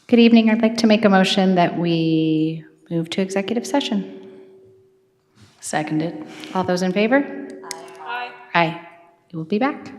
Good evening. I'd like to make a motion that we move to executive session. Seconded. All those in favor? Aye. Aye. We will be back.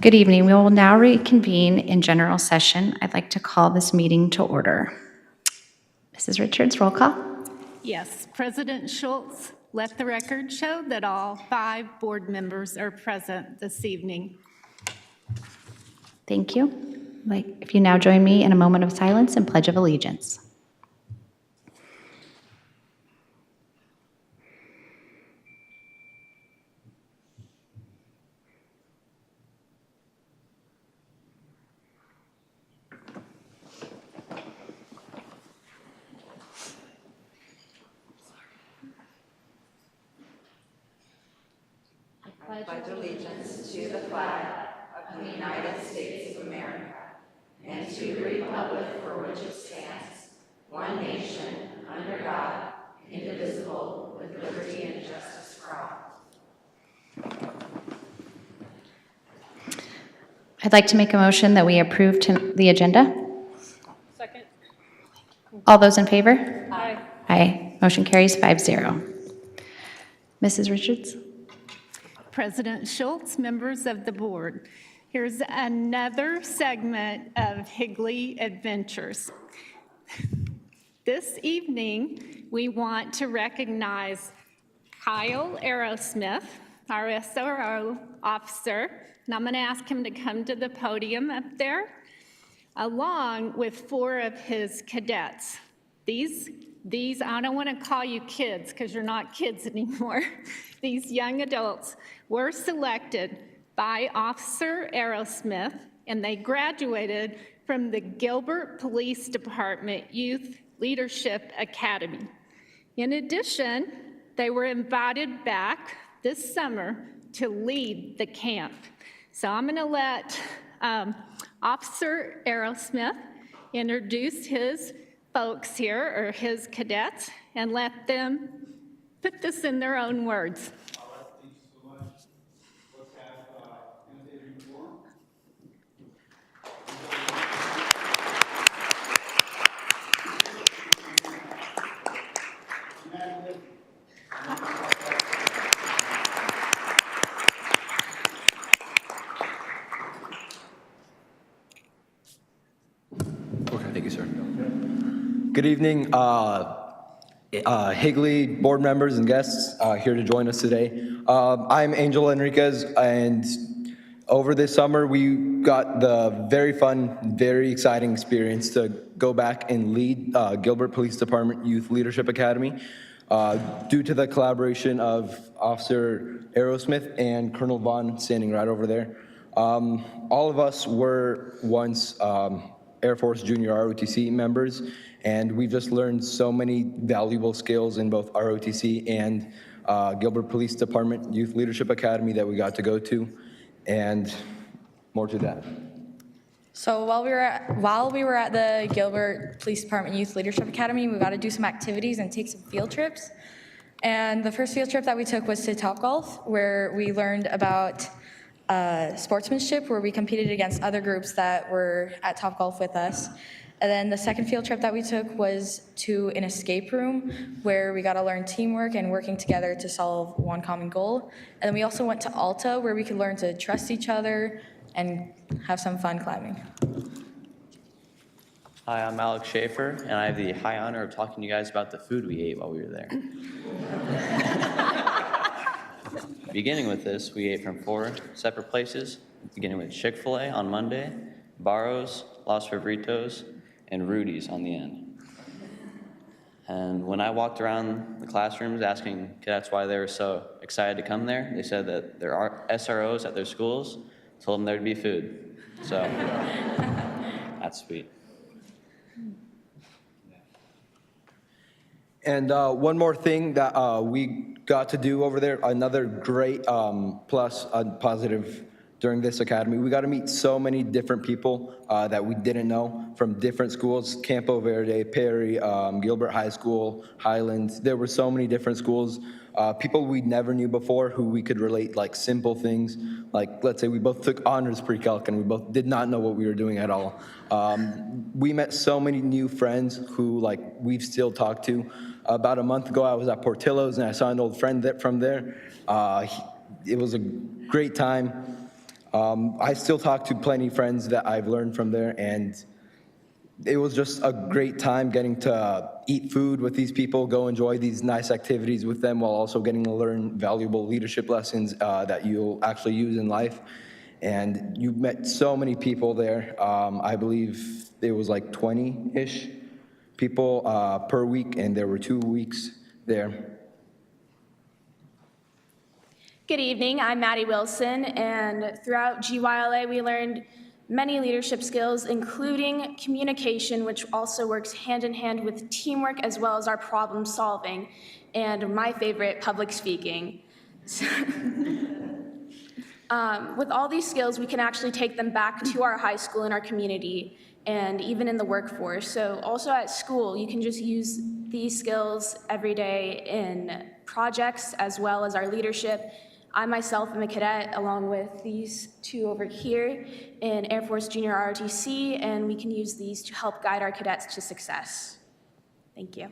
Good evening. We will now reconvene in general session. I'd like to call this meeting to order. Mrs. Richards, roll call. Yes, President Schultz, let the record show that all 5 board members are present this evening. Thank you. If you now join me in a moment of silence and Pledge of Allegiance. I pledge allegiance to the flag of the United States of America and to the republic for which it stands, one nation, under God, indivisible, with liberty and justice for all. I'd like to make a motion that we approve the agenda. Second. All those in favor? Aye. Aye. Motion carries 5-0. Mrs. Richards? President Schultz, members of the board, here's another segment of Higley Adventures. This evening, we want to recognize Kyle Aerosmith, our SRO officer, and I'm going to ask him to come to the podium up there, along with 4 of his cadets. These I don't want to call you kids because you're not kids anymore. These young adults were selected by Officer Aerosmith, and they graduated from the Gilbert Police Department Youth Leadership Academy. In addition, they were invited back this summer to lead the camp. So I'm going to let Officer Aerosmith introduce his folks here, or his cadets, and let them put this in their own words. All right, thank you so much. Let's have imitator uniform. Okay, thank you, sir. Good evening, Higley board members and guests here to join us today. I'm Angel Enriquez, and over this summer, we got the very fun, very exciting experience to go back and lead Gilbert Police Department Youth Leadership Academy due to the collaboration of Officer Aerosmith and Colonel Vaughn standing right over there. All of us were once Air Force Junior ROTC members, and we've just learned so many valuable skills in both ROTC and Gilbert Police Department Youth Leadership Academy that we got to go to, and more to that. So while we were at the Gilbert Police Department Youth Leadership Academy, we got to do some activities and take some field trips. And the first field trip that we took was to Topgolf, where we learned about sportsmanship, where we competed against other groups that were at Topgolf with us. And then the second field trip that we took was to an escape room, where we got to learn teamwork and working together to solve one common goal. And then we also went to Alta, where we could learn to trust each other and have some fun climbing. Hi, I'm Alex Schaefer, and I have the high honor of talking to you guys about the food we ate while we were there. Beginning with this, we ate from 4 separate places, beginning with Chick-fil-A on Monday, Barro's, Los Favoritos, and Rudy's on the end. And when I walked around the classrooms asking cadets why they were so excited to come there, they said that there are SROs at their schools told them there'd be food. So that's sweet. And one more thing that we got to do over there, another great plus positive during this academy, we got to meet so many different people that we didn't know from different schools, Campo Verde, Perry, Gilbert High School, Highlands. There were so many different schools, people we never knew before who we could relate like simple things. Like, let's say we both took honors pre-calc and we both did not know what we were doing at all. We met so many new friends who like we've still talked to. About a month ago, I was at Portillo's and I saw an old friend from there. It was a great time. I still talk to plenty of friends that I've learned from there, and it was just a great time getting to eat food with these people, go enjoy these nice activities with them while also getting to learn valuable leadership lessons that you'll actually use in life. And you met so many people there. I believe it was like 20-ish people per week, and there were 2 weeks there. Good evening, I'm Maddie Wilson, and throughout GYLA we learned many leadership skills, including communication, which also works hand in hand with teamwork as well as our problem solving, and my favorite, public speaking. With all these skills, we can actually take them back to our high school and our community, and even in the workforce. So also at school, you can just use these skills every day in projects as well as our leadership. I myself am a cadet along with these two over here in Air Force Junior ROTC, and we can use these to help guide our cadets to success. Thank you.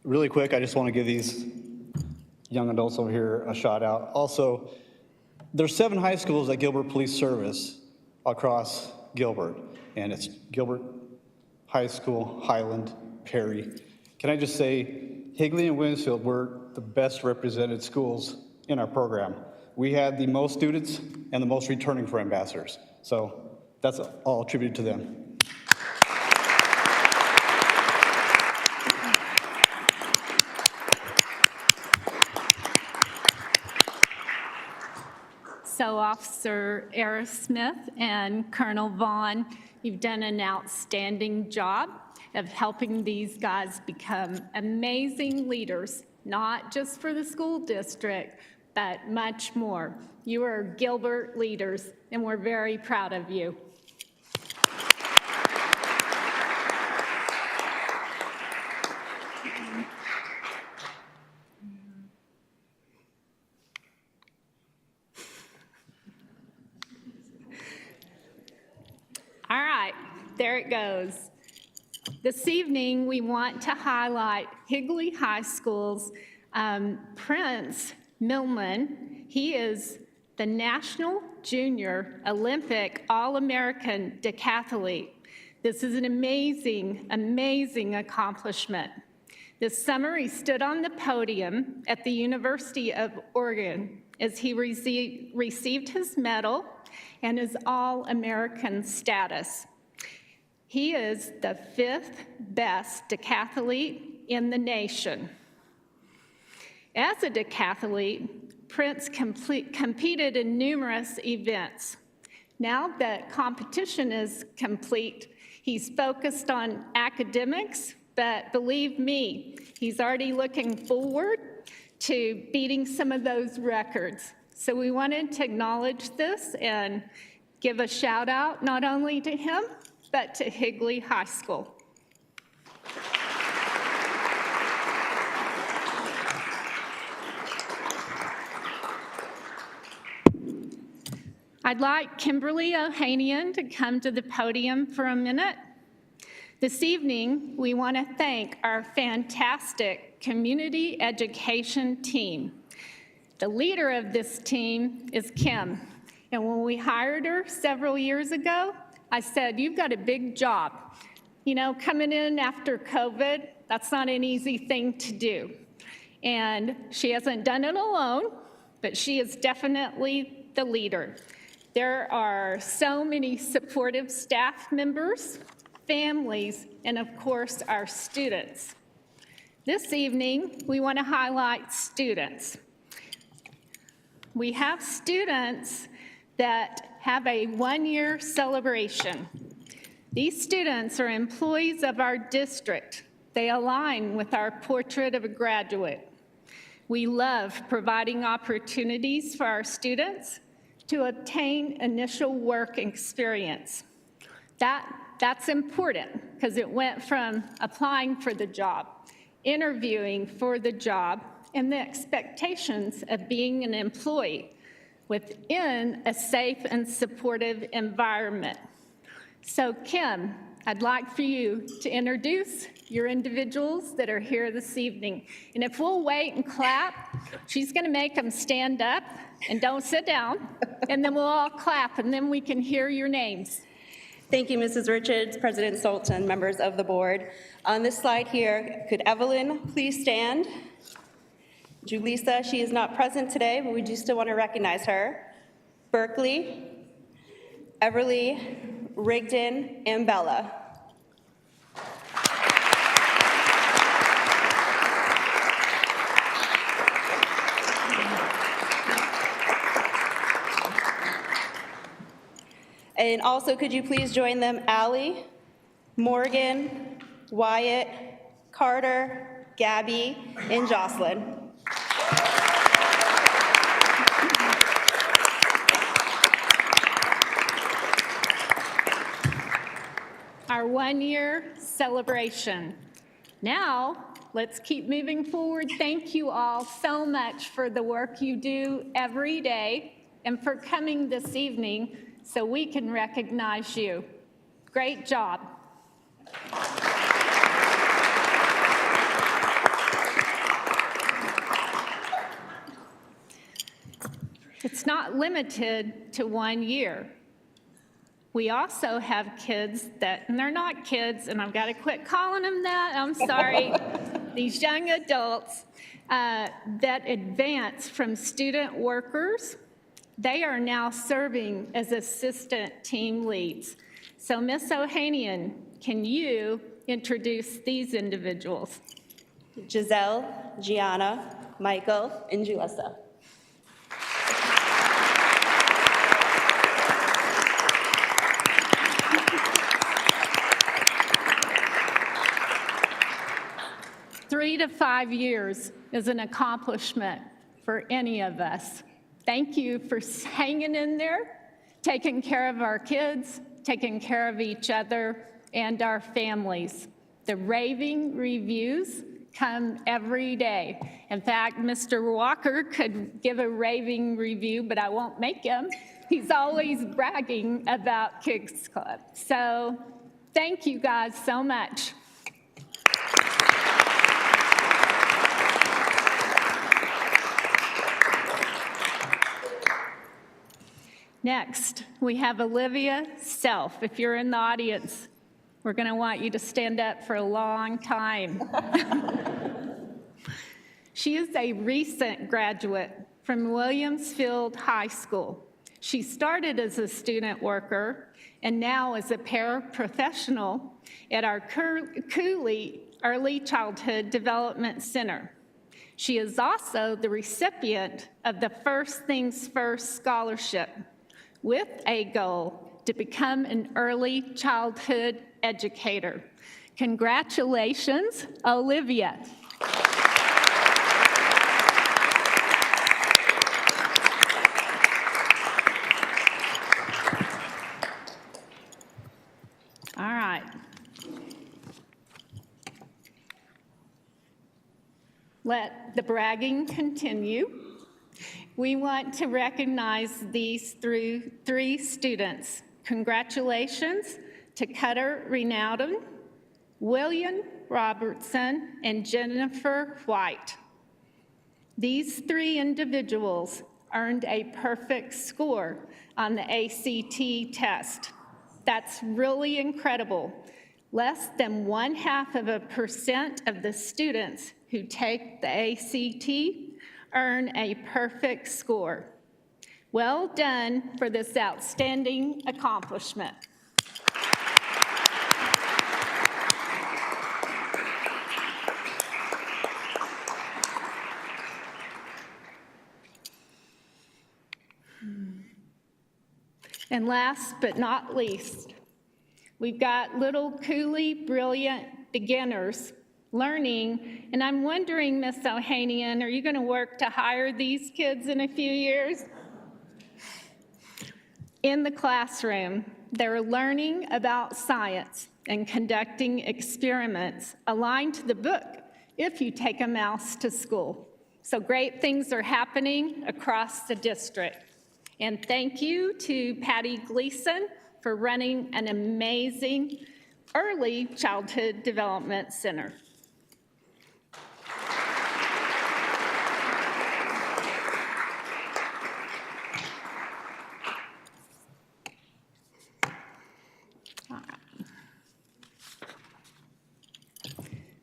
Really quick, I just want to give these young adults over here a shout out. Also, there's 7 high schools that Gilbert Police service across Gilbert, and it's Gilbert High School, Highland, Perry. Can I just say, Higley and Winsfield were the best represented schools in our program. We had the most students and the most returning for ambassadors. So that's all attributed to them. So Officer Aerosmith and Colonel Vaughn, you've done an outstanding job of helping these guys become amazing leaders, not just for the school district, but much more. You are Gilbert leaders, and we're very proud of you. All right, there it goes. This evening, we want to highlight Higley High School's Prince Millman. He is the National Junior Olympic All-American decathlete. This is an amazing, amazing accomplishment. This summer, he stood on the podium at the University of Oregon as he received his medal and his All-American status. He is the 5th best decathlete in the nation. As a decathlete, Prince competed in numerous events. Now that competition is complete, he's focused on academics, but believe me, he's already looking forward to beating some of those records. So we wanted to acknowledge this and give a shout out not only to him, but to Higley High School. I'd like Kimberly Ohanian to come to the podium for a minute. This evening, we want to thank our fantastic community education team. The leader of this team is Kim, and when we hired her several years ago, I said, you've got a big job. You know, coming in after COVID, that's not an easy thing to do. And she hasn't done it alone, but she is definitely the leader. There are so many supportive staff members, families, and of course, our students. This evening, we want to highlight students. We have students that have a one-year celebration. These students are employees of our district. They align with our portrait of a graduate. We love providing opportunities for our students to obtain initial work experience. That's important because it went from applying for the job, interviewing for the job, and the expectations of being an employee within a safe and supportive environment. So Kim, I'd like for you to introduce your individuals that are here this evening. And if we'll wait and clap, she's going to make them stand up and don't sit down, and then we'll all clap, and then we can hear your names. Thank you, Mrs. Richards, President Sultan, members of the board. On this slide here, could Evelyn please stand? Julissa, she is not present today, but we do still want to recognize her. Berkeley, Everly, Rigdon, and Bella. And also, could you please join them, Allie, Morgan, Wyatt, Carter, Gabby, and Jocelyn. Our one-year celebration. Now, let's keep moving forward. Thank you all so much for the work you do every day and for coming this evening so we can recognize you. Great job. It's not limited to 1 year. We also have kids that, and they're not kids, and I've got to quit calling them that, I'm sorry, these young adults that advance from student workers. They are now serving as assistant team leads. So Ms. Ohanian, can you introduce these individuals? Giselle, Gianna, Michael, and Julissa. Three to 5 years is an accomplishment for any of us. Thank you for hanging in there, taking care of our kids, taking care of each other and our families. The raving reviews come every day. In fact, Mr. Walker could give a raving review, but I won't make him. He's always bragging about Kids Club. So thank you guys so much. Next, we have Olivia Self. If you're in the audience, we're going to want you to stand up for a long time. She is a recent graduate from Williamsfield High School. She started as a student worker and now is a paraprofessional at our Cooley Early Childhood Development Center. She is also the recipient of the First Things First Scholarship, with a goal to become an early childhood educator. Congratulations, Olivia. All right. Let the bragging continue. We want to recognize these three students. Congratulations to Cutter Renowden, William Robertson, and Jennifer White. These three individuals earned a perfect score on the ACT test. That's really incredible. Less than 0.5% of the students who take the ACT earn a perfect score. Well done for this outstanding accomplishment. And last but not least, we've got little Cooley brilliant beginners learning, and I'm wondering, Ms. Ohanian, are you going to work to hire these kids in a few years? In the classroom, they're learning about science and conducting experiments aligned to the book if you take a mouse to school. So great things are happening across the district. And thank you to Patty Gleason for running an amazing Early Childhood Development Center.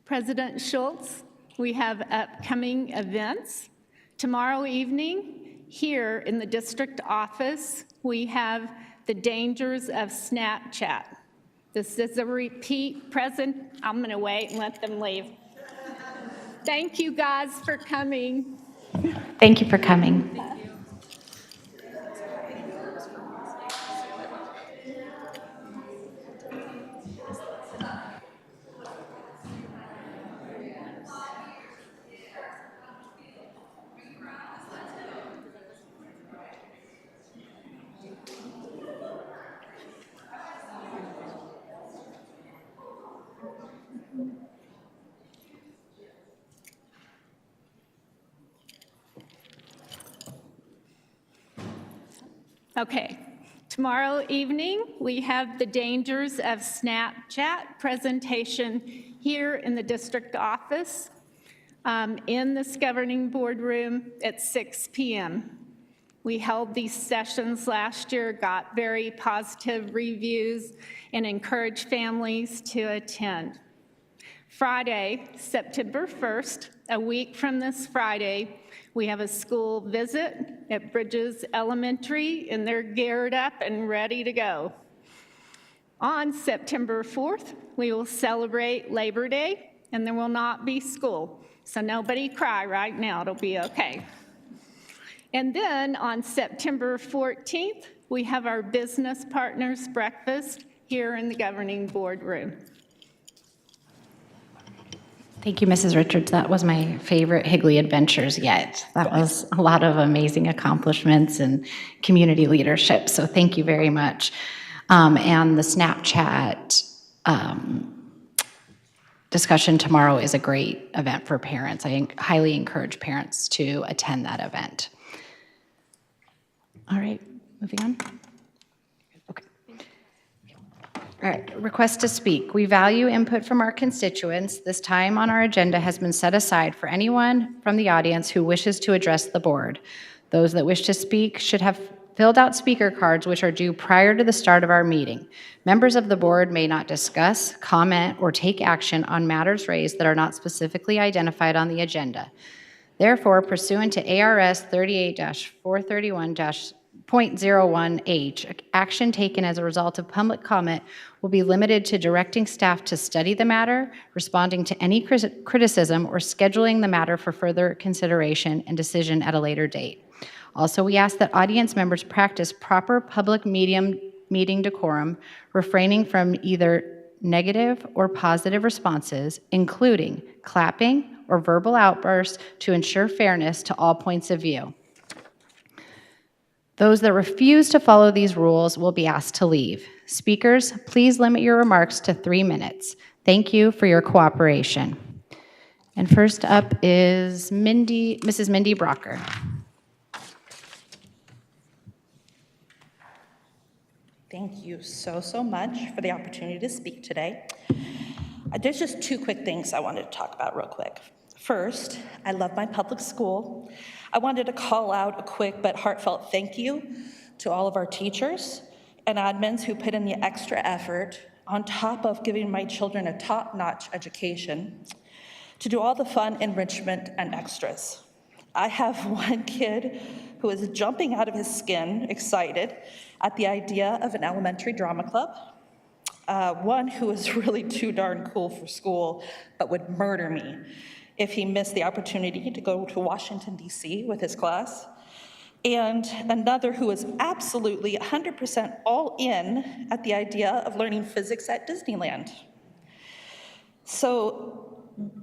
President Schultz, we have upcoming events. Tomorrow evening, here in the district office, we have the dangers of Snapchat. This is a repeat present. I'm going to wait and let them leave. Thank you guys for coming. Thank you for coming. Okay, tomorrow evening, we have the dangers of Snapchat presentation here in the district office in this governing board room at 6 p.m. We held these sessions last year, got very positive reviews, and encouraged families to attend. Friday, September 1st, a week from this Friday, we have a school visit at Bridges Elementary, and they're geared up and ready to go. On September 4th, we will celebrate Labor Day, and there will not be school. So nobody cry right now, it'll be okay. And then on September 14th, we have our business partners breakfast here in the governing board room. Thank you, Mrs. Richards. That was my favorite Higley Adventures yet. That was a lot of amazing accomplishments and community leadership, so thank you very much. And the Snapchat discussion tomorrow is a great event for parents. I highly encourage parents to attend that event. All right, moving on. Okay. All right, request to speak. We value input from our constituents. This time on our agenda has been set aside for anyone from the audience who wishes to address the board. Those that wish to speak should have filled out speaker cards, which are due prior to the start of our meeting. Members of the board may not discuss, comment, or take action on matters raised that are not specifically identified on the agenda. Therefore, pursuant to ARS 38-431.01H, action taken as a result of public comment will be limited to directing staff to study the matter, responding to any criticism, or scheduling the matter for further consideration and decision at a later date. Also, we ask that audience members practice proper public meeting decorum, refraining from either negative or positive responses, including clapping or verbal outbursts, to ensure fairness to all points of view. Those that refuse to follow these rules will be asked to leave. Speakers, please limit your remarks to 3 minutes. Thank you for your cooperation. And first up is Mrs. Mindy Brocker. Thank you so much for the opportunity to speak today. There's just 2 quick things I wanted to talk about real quick. First, I love my public school. I wanted to call out a quick but heartfelt thank you to all of our teachers and admins who put in the extra effort on top of giving my children a top-notch education to do all the fun, enrichment, and extras. I have one kid who is jumping out of his skin, excited at the idea of an elementary drama club. One who is really too darn cool for school, but would murder me if he missed the opportunity to go to Washington, D.C. with his class. And another who is absolutely 100% all in at the idea of learning physics at Disneyland. So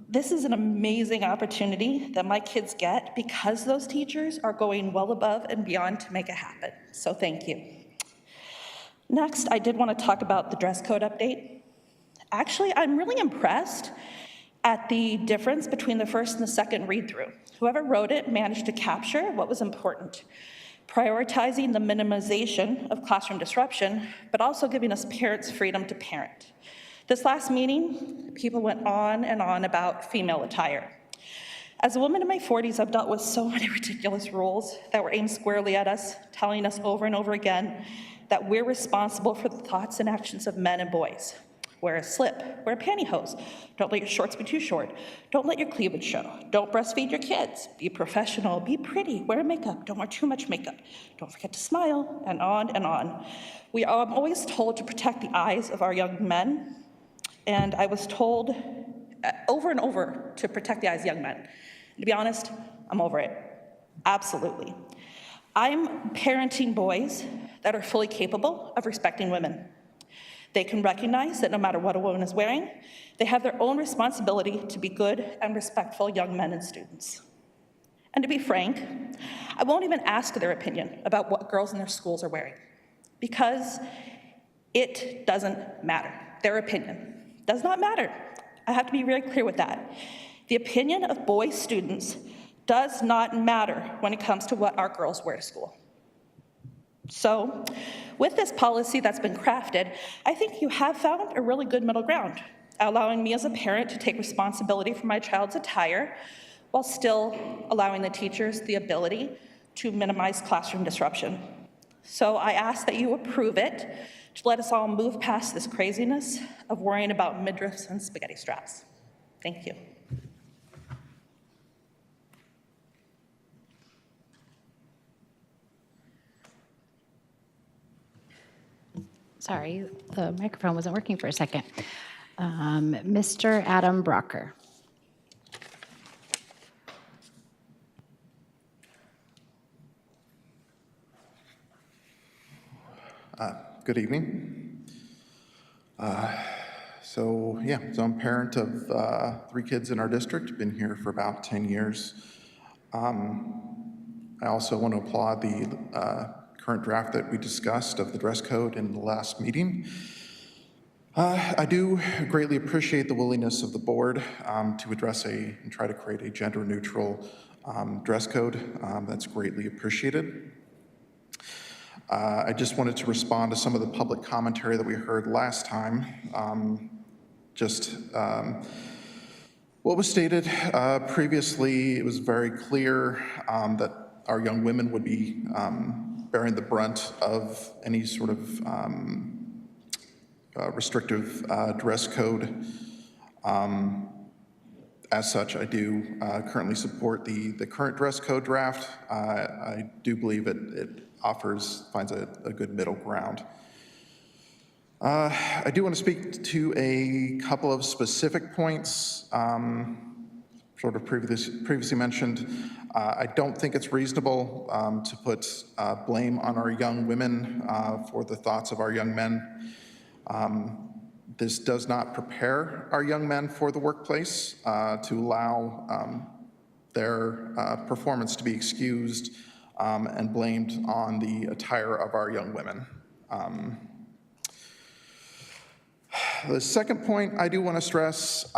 this is an amazing opportunity that my kids get because those teachers are going well above and beyond to make it happen. So thank you. Next, I did want to talk about the dress code update. Actually, I'm really impressed at the difference between the first and the second read-through. Whoever wrote it managed to capture what was important, prioritizing the minimization of classroom disruption, but also giving us parents freedom to parent. This last meeting, people went on and on about female attire. As a woman in my 40s, I've dealt with so many ridiculous rules that were aimed squarely at us, telling us over and over again that we're responsible for the thoughts and actions of men and boys. Wear a slip, wear pantyhose, don't let your shorts be too short, don't let your cleavage show, don't breastfeed your kids, be professional, be pretty, wear makeup, don't wear too much makeup, don't forget to smile, and on and on. We are always told to protect the eyes of our young men, and I was told over and over to protect the eyes of young men. And to be honest, I'm over it, absolutely. I'm parenting boys that are fully capable of respecting women. They can recognize that no matter what a woman is wearing, they have their own responsibility to be good and respectful young men and students. And to be frank, I won't even ask their opinion about what girls in their schools are wearing, because it doesn't matter. Their opinion does not matter. I have to be very clear with that. The opinion of boy students does not matter when it comes to what our girls wear to school. So, with this policy that's been crafted, I think you have found a really good middle ground, allowing me as a parent to take responsibility for my child's attire while still allowing the teachers the ability to minimize classroom disruption. So I ask that you approve it to let us all move past this craziness of worrying about midriffs and spaghetti straps. Thank you. Sorry, the microphone wasn't working for a second. Mr. Adam Brocker. Good evening. So I'm a parent of 3 kids in our district, been here for about 10 years. I also want to applaud the current draft that we discussed of the dress code in the last meeting. I do greatly appreciate the willingness of the board to address and try to create a gender-neutral dress code. That's greatly appreciated. I just wanted to respond to some of the public commentary that we heard last time. What was stated previously, it was very clear that our young women would be bearing the brunt of any sort of restrictive dress code. As such, I do currently support the current dress code draft. I do believe it finds a good middle ground. I do want to speak to a couple of specific points, sort of previously mentioned. I don't think it's reasonable to put blame on our young women for the thoughts of our young men. This does not prepare our young men for the workplace to allow their performance to be excused and blamed on the attire of our young women. The second point I do want to stress,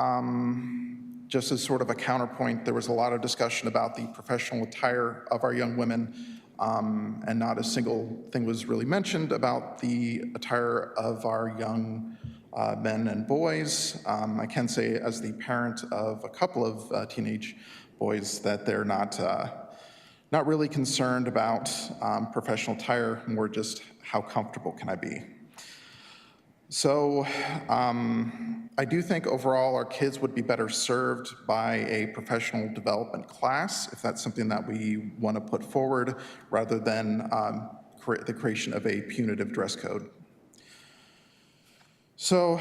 just as sort of a counterpoint, there was a lot of discussion about the professional attire of our young women, and not a single thing was really mentioned about the attire of our young men and boys. I can say, as the parent of a couple of teenage boys, that they're not really concerned about professional attire, more just how comfortable can I be. So I do think overall our kids would be better served by a professional development class, if that's something that we want to put forward, rather than the creation of a punitive dress code. So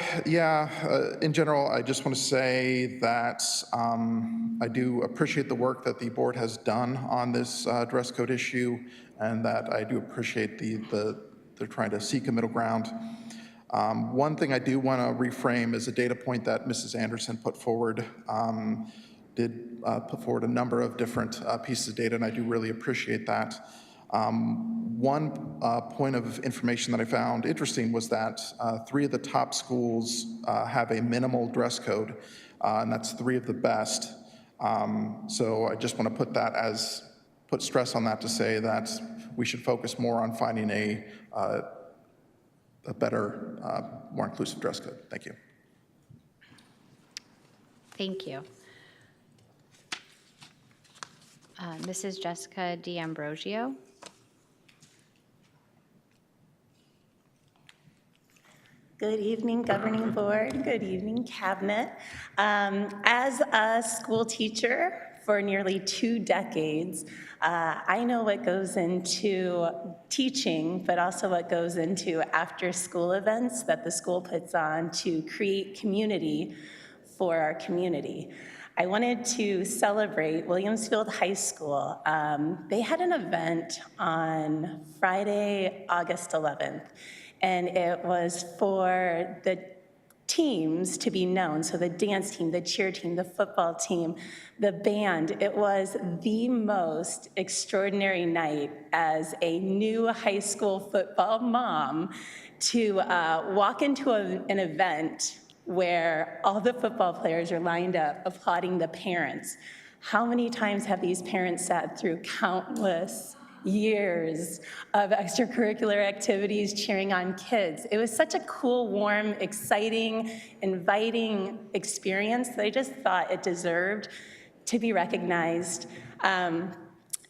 in general, I just want to say that I do appreciate the work that the board has done on this dress code issue, and that I do appreciate they're trying to seek a middle ground. One thing I do want to reframe is a data point that Mrs. Anderson put forward. Did put forward a number of different pieces of data, and I do really appreciate that. One point of information that I found interesting was that 3 of the top schools have a minimal dress code, and that's 3 of the best. So I just want to put stress on that to say that we should focus more on finding a better, more inclusive dress code. Thank you. Thank you. Mrs. Jessica D'Ambrosio. Good evening, Governing Board. Good evening, Cabinet. As a school teacher for nearly 2 decades, I know what goes into teaching, but also what goes into after-school events that the school puts on to create community for our community. I wanted to celebrate Williamsfield High School. They had an event on Friday, August 11th, and it was for the teams to be known. So the dance team, the cheer team, the football team, the band. It was the most extraordinary night as a new high school football mom to walk into an event where all the football players are lined up applauding the parents. How many times have these parents sat through countless years of extracurricular activities cheering on kids? It was such a cool, warm, exciting, inviting experience that I just thought it deserved to be recognized.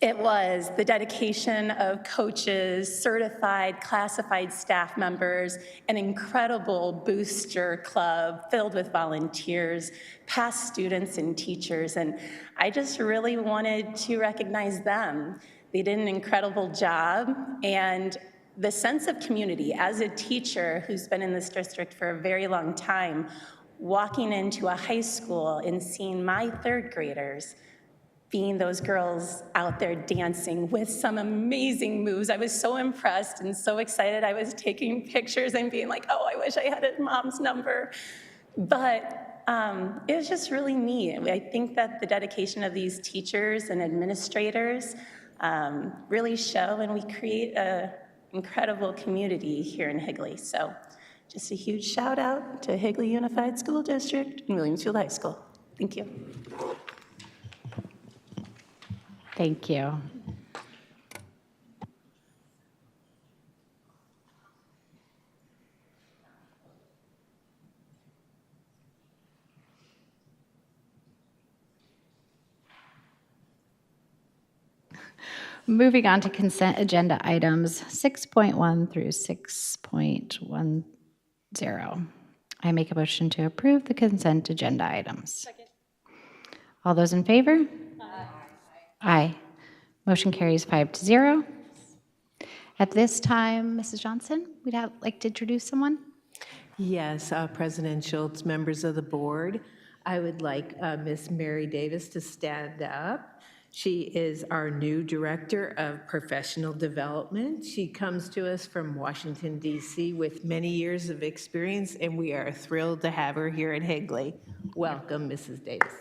It was the dedication of coaches, certified, classified staff members, an incredible booster club filled with volunteers, past students and teachers, and I just really wanted to recognize them. They did an incredible job, and the sense of community as a teacher who's been in this district for a very long time, walking into a high school and seeing my third graders being those girls out there dancing with some amazing moves. I was so impressed and so excited. I was taking pictures and being like, oh, I wish I had a mom's number. But it was just really neat. I think that the dedication of these teachers and administrators really show, and we create an incredible community here in Higley. So just a huge shout out to Higley Unified School District and Williamsfield High School. Thank you. Thank you. Moving on to consent agenda items 6.1 through 6.10. I make a motion to approve the consent agenda items. Second. All those in favor? Aye. Motion carries 5-0. At this time, Mrs. Johnson, we'd like to introduce someone. Yes, President Schultz, members of the board, I would like Ms. Mary Davis to stand up. She is our new Director of Professional Development. She comes to us from Washington, D.C. with many years of experience, and we are thrilled to have her here at Higley. Welcome, Mrs. Davis.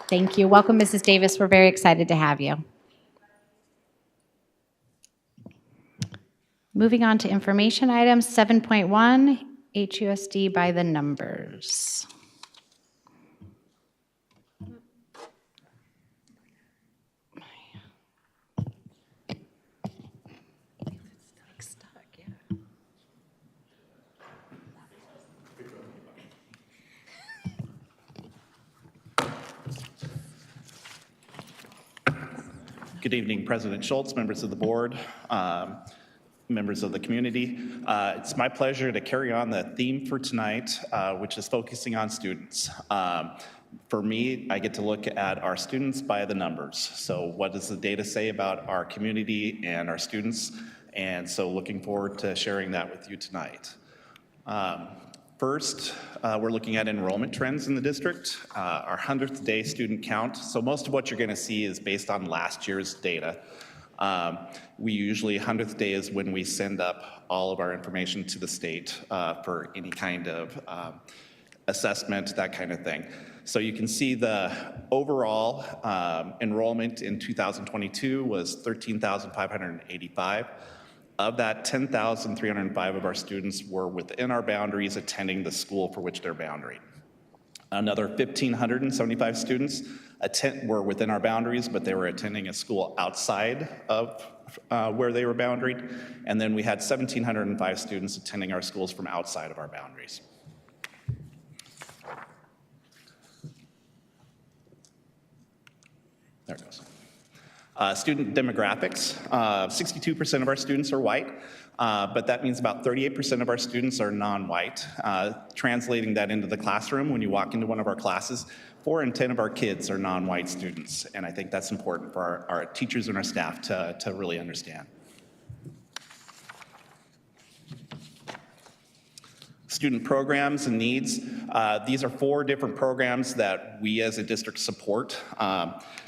Thank you. Welcome, Mrs. Davis. We're very excited to have you. Moving on to information items, 7.1, HUSD by the numbers. Good evening, President Schultz, members of the board, members of the community. It's my pleasure to carry on the theme for tonight, which is focusing on students. For me, I get to look at our students by the numbers. So what does the data say about our community and our students? And so looking forward to sharing that with you tonight. First, we're looking at enrollment trends in the district, our 100th day student count. So most of what you're gonna see is based on last year's data. We usually, 100th day is when we send up all of our information to the state for any kind of assessment, that kind of thing. So you can see the overall enrollment in 2022 was 13,585. Of that, 10,305 of our students were within our boundaries attending the school for which they're boundary. Another 1,575 students were within our boundaries, but they were attending a school outside of where they were boundaried. And then we had 1,705 students attending our schools from outside of our boundaries. There it goes. Student demographics, 62% of our students are white, but that means about 38% of our students are non-white. Translating that into the classroom, when you walk into one of our classes, 4 in 10 of our kids are non-white students, and I think that's important for our teachers and our staff to really understand. Student programs and needs. These are 4 different programs that we as a district support.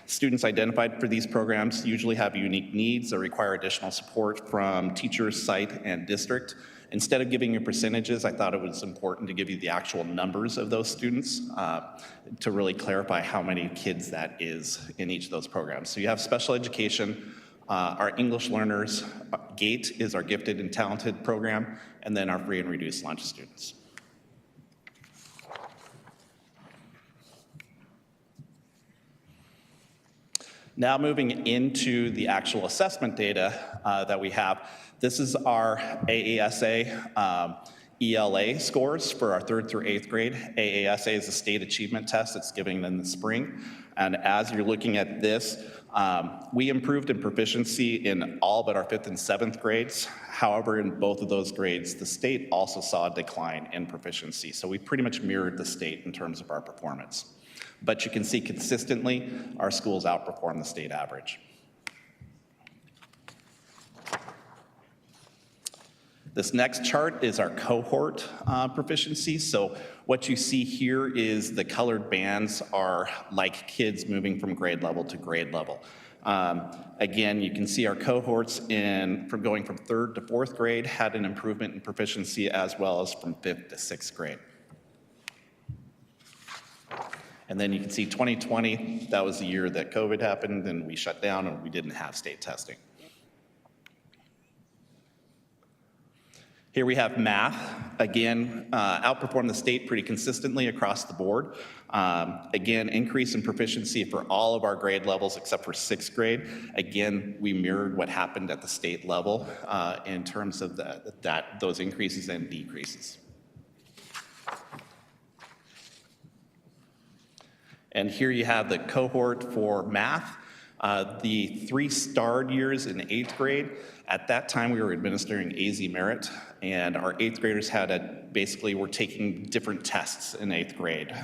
Students identified for these programs usually have unique needs or require additional support from teachers, site, and district. Instead of giving you percentages, I thought it was important to give you the actual numbers of those students to really clarify how many kids that is in each of those programs. So you have special education, our English learners, GATE is our gifted and talented program, and then our free and reduced lunch students. Now moving into the actual assessment data that we have. This is our AASA ELA scores for our 3rd through 8th grade. AASA is a state achievement test that's given in the spring. And as you're looking at this, we improved in proficiency in all but our 5th and 7th grades. However, in both of those grades, the state also saw a decline in proficiency. So we pretty much mirrored the state in terms of our performance. But you can see consistently, our schools outperform the state average. This next chart is our cohort proficiency. So what you see here is the colored bands are like kids moving from grade level to grade level. Again, you can see our cohorts from going from 3rd to 4th grade had an improvement in proficiency, as well as from 5th to 6th grade. And then you can see 2020, that was the year that COVID happened and we shut down and we didn't have state testing. Here we have math. Again, outperformed the state pretty consistently across the board. Again, increase in proficiency for all of our grade levels except for 6th grade. Again, we mirrored what happened at the state level in terms of those increases and decreases. And here you have the cohort for math. The 3 starred years in 8th grade, at that time we were administering AZ Merit, and our 8th graders basically were taking different tests in 8th grade.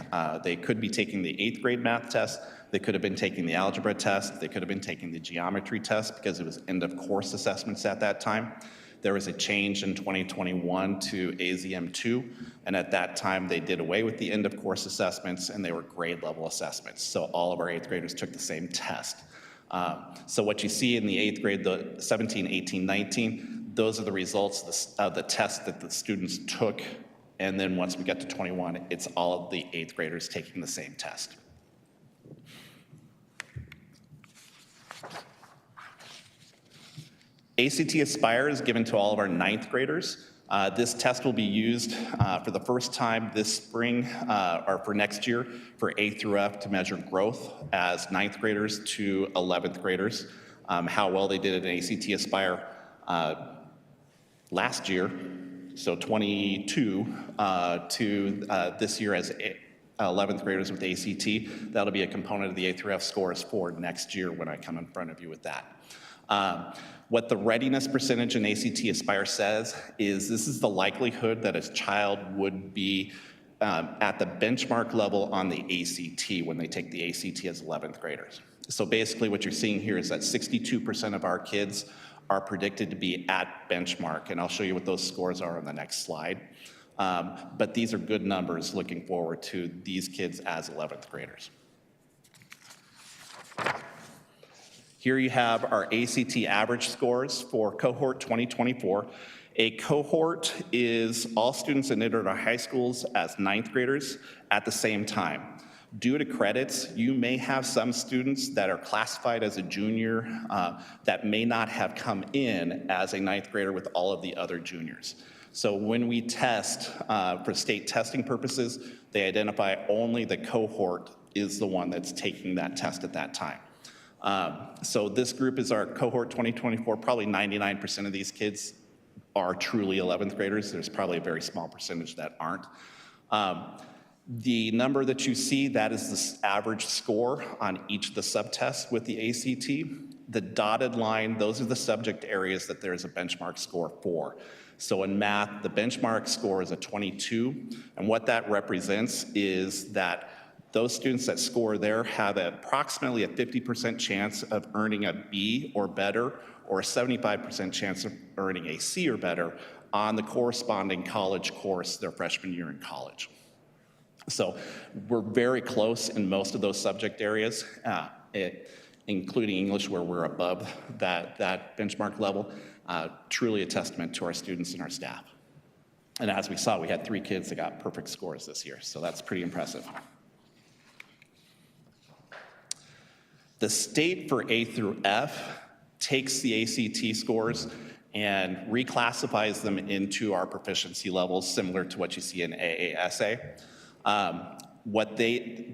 They could be taking the 8th grade math test, they could have been taking the algebra test, they could have been taking the geometry test because it was end of course assessments at that time. There was a change in 2021 to AZM2, and at that time they did away with the end of course assessments and they were grade level assessments. So all of our 8th graders took the same test. So what you see in the 8th grade, the 17, 18, 19, those are the results of the test that the students took. And then once we get to 21, it's all of the 8th graders taking the same test. ACT Aspire is given to all of our 9th graders. This test will be used for the first time this spring or for next year for A through F to measure growth as 9th graders to 11th graders. How well they did in ACT Aspire last year, so 22 to this year as 11th graders with ACT. That'll be a component of the A through F scores for next year when I come in front of you with that. What the readiness percentage in ACT Aspire says is this is the likelihood that a child would be at the benchmark level on the ACT when they take the ACT as 11th graders. So basically what you're seeing here is that 62% of our kids are predicted to be at benchmark, and I'll show you what those scores are on the next slide. But these are good numbers looking forward to these kids as 11th graders. Here you have our ACT average scores for cohort 2024. A cohort is all students that entered our high schools as 9th graders at the same time. Due to credits, you may have some students that are classified as a junior that may not have come in as a 9th grader with all of the other juniors. So when we test for state testing purposes, they identify only the cohort is the one that's taking that test at that time. So this group is our cohort 2024. Probably 99% of these kids are truly 11th graders. There's probably a very small percentage that aren't. The number that you see, that is the average score on each of the subtests with the ACT. The dotted line, those are the subject areas that there's a benchmark score for. So in math, the benchmark score is a 22, and what that represents is that those students that score there have approximately a 50% chance of earning a B or better, or a 75% chance of earning a C or better on the corresponding college course their freshman year in college. So we're very close in most of those subject areas, including English, where we're above that benchmark level. Truly a testament to our students and our staff. And as we saw, we had 3 kids that got perfect scores this year, so that's pretty impressive. The state for A through F takes the ACT scores and reclassifies them into our proficiency levels, similar to what you see in AASA.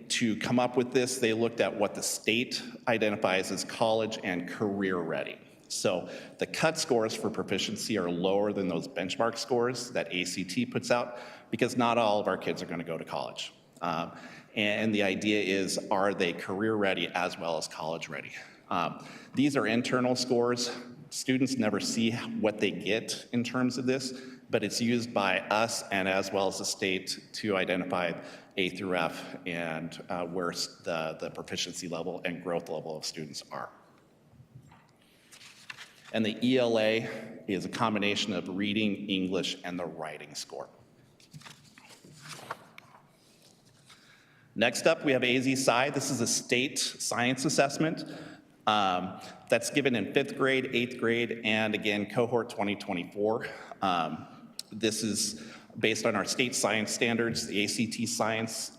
To come up with this, they looked at what the state identifies as college and career ready. So the cut scores for proficiency are lower than those benchmark scores that ACT puts out, because not all of our kids are going to go to college. And the idea is, are they career ready as well as college ready? These are internal scores. Students never see what they get in terms of this, but it's used by us and as well as the state to identify A through F and where the proficiency level and growth level of students are. And the ELA is a combination of reading, English, and the writing score. Next up, we have AZ-SCI. This is a state science assessment that's given in 5th grade, 8th grade, and again, cohort 2024. This is based on our state science standards. The ACT science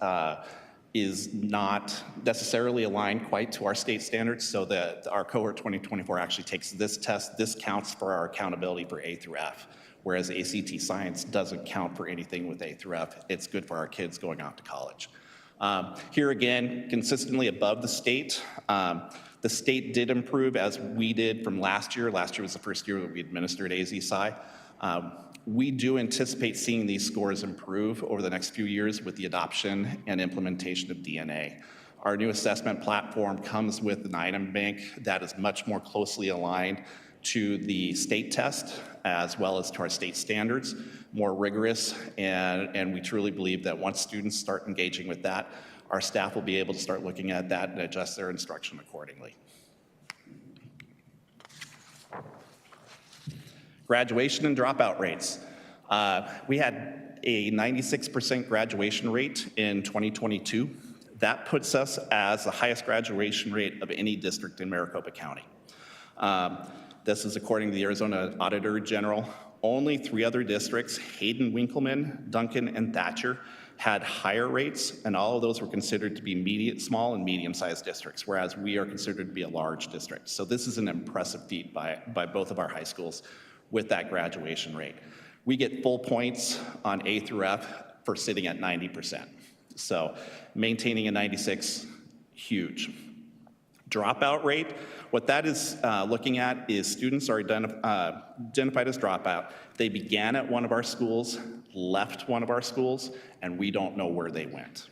is not necessarily aligned quite to our state standards, so that our cohort 2024 actually takes this test. This counts for our accountability for A through F, whereas ACT science doesn't count for anything with A through F. It's good for our kids going off to college. Here again, consistently above the state. The state did improve as we did from last year. Last year was the first year that we administered AZ-SCI. We do anticipate seeing these scores improve over the next few years with the adoption and implementation of DNA. Our new assessment platform comes with an item bank that is much more closely aligned to the state test as well as to our state standards, more rigorous, and we truly believe that once students start engaging with that, our staff will be able to start looking at that and adjust their instruction accordingly. Graduation and dropout rates. We had a 96% graduation rate in 2022. That puts us as the highest graduation rate of any district in Maricopa County. This is according to the Arizona Auditor General. Only 3 other districts, Hayden, Winkleman, Duncan, and Thatcher, had higher rates, and all of those were considered to be small and medium-sized districts, whereas we are considered to be a large district. So this is an impressive feat by both of our high schools with that graduation rate. We get full points on A through F for sitting at 90%. So maintaining a 96, huge. Dropout rate, what that is looking at is students are identified as dropout. They began at one of our schools, left one of our schools, and we don't know where they went.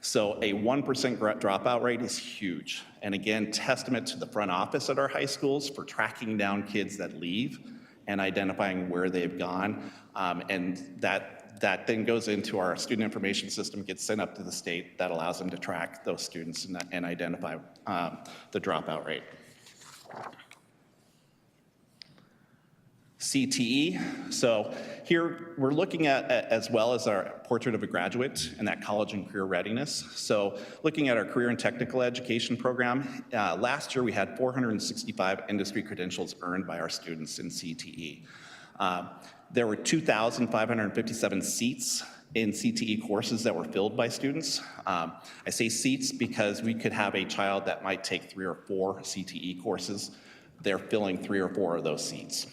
So a 1% dropout rate is huge. And again, testament to the front office at our high schools for tracking down kids that leave and identifying where they've gone. And that then goes into our student information system, gets sent up to the state that allows them to track those students and identify the dropout rate. CTE, so here we're looking at as well as our portrait of a graduate and that college and career readiness. So looking at our career and technical education program, last year we had 465 industry credentials earned by our students in CTE. There were 2,557 seats in CTE courses that were filled by students. I say seats because we could have a child that might take 3 or 4 CTE courses. They're filling 3 or 4 of those seats.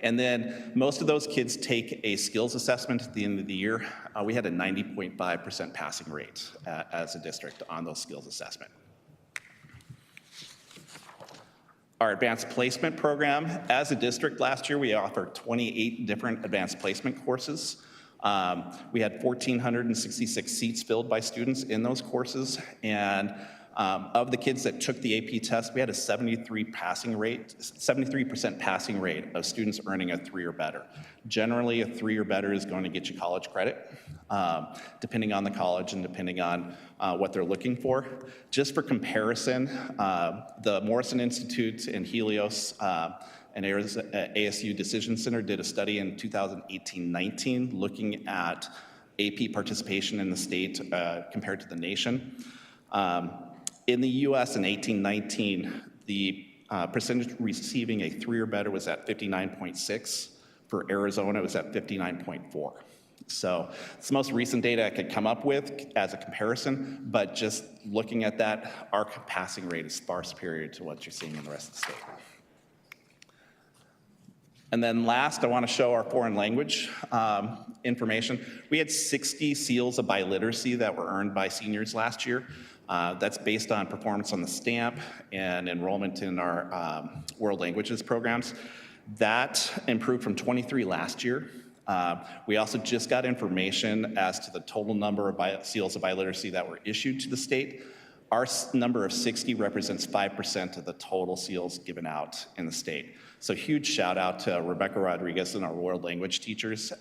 And then most of those kids take a skills assessment at the end of the year. We had a 90.5% passing rate as a district on those skills assessment. Our advanced placement program, as a district last year, we offered 28 different advanced placement courses. We had 1,466 seats filled by students in those courses, and of the kids that took the AP test, we had a 73% passing rate of students earning a 3 or better. Generally, a 3 or better is going to get you college credit, depending on the college and depending on what they're looking for. Just for comparison, the Morrison Institute and Helios and ASU Decision Center did a study in 2018-19 looking at AP participation in the state compared to the nation. In the US in 18-19, the percentage receiving a 3 or better was at 59.6. For Arizona, it was at 59.4. So it's the most recent data I could come up with as a comparison, but just looking at that, our passing rate is far superior to what you're seeing in the rest of the state. And then last, I want to show our foreign language information. We had 60 seals of biliteracy that were earned by seniors last year. That's based on performance on the stamp and enrollment in our world languages programs. That improved from 23 last year. We also just got information as to the total number of seals of biliteracy that were issued to the state. Our number of 60 represents 5% of the total seals given out in the state. So huge shout out to Rebecca Rodriguez and our world language teachers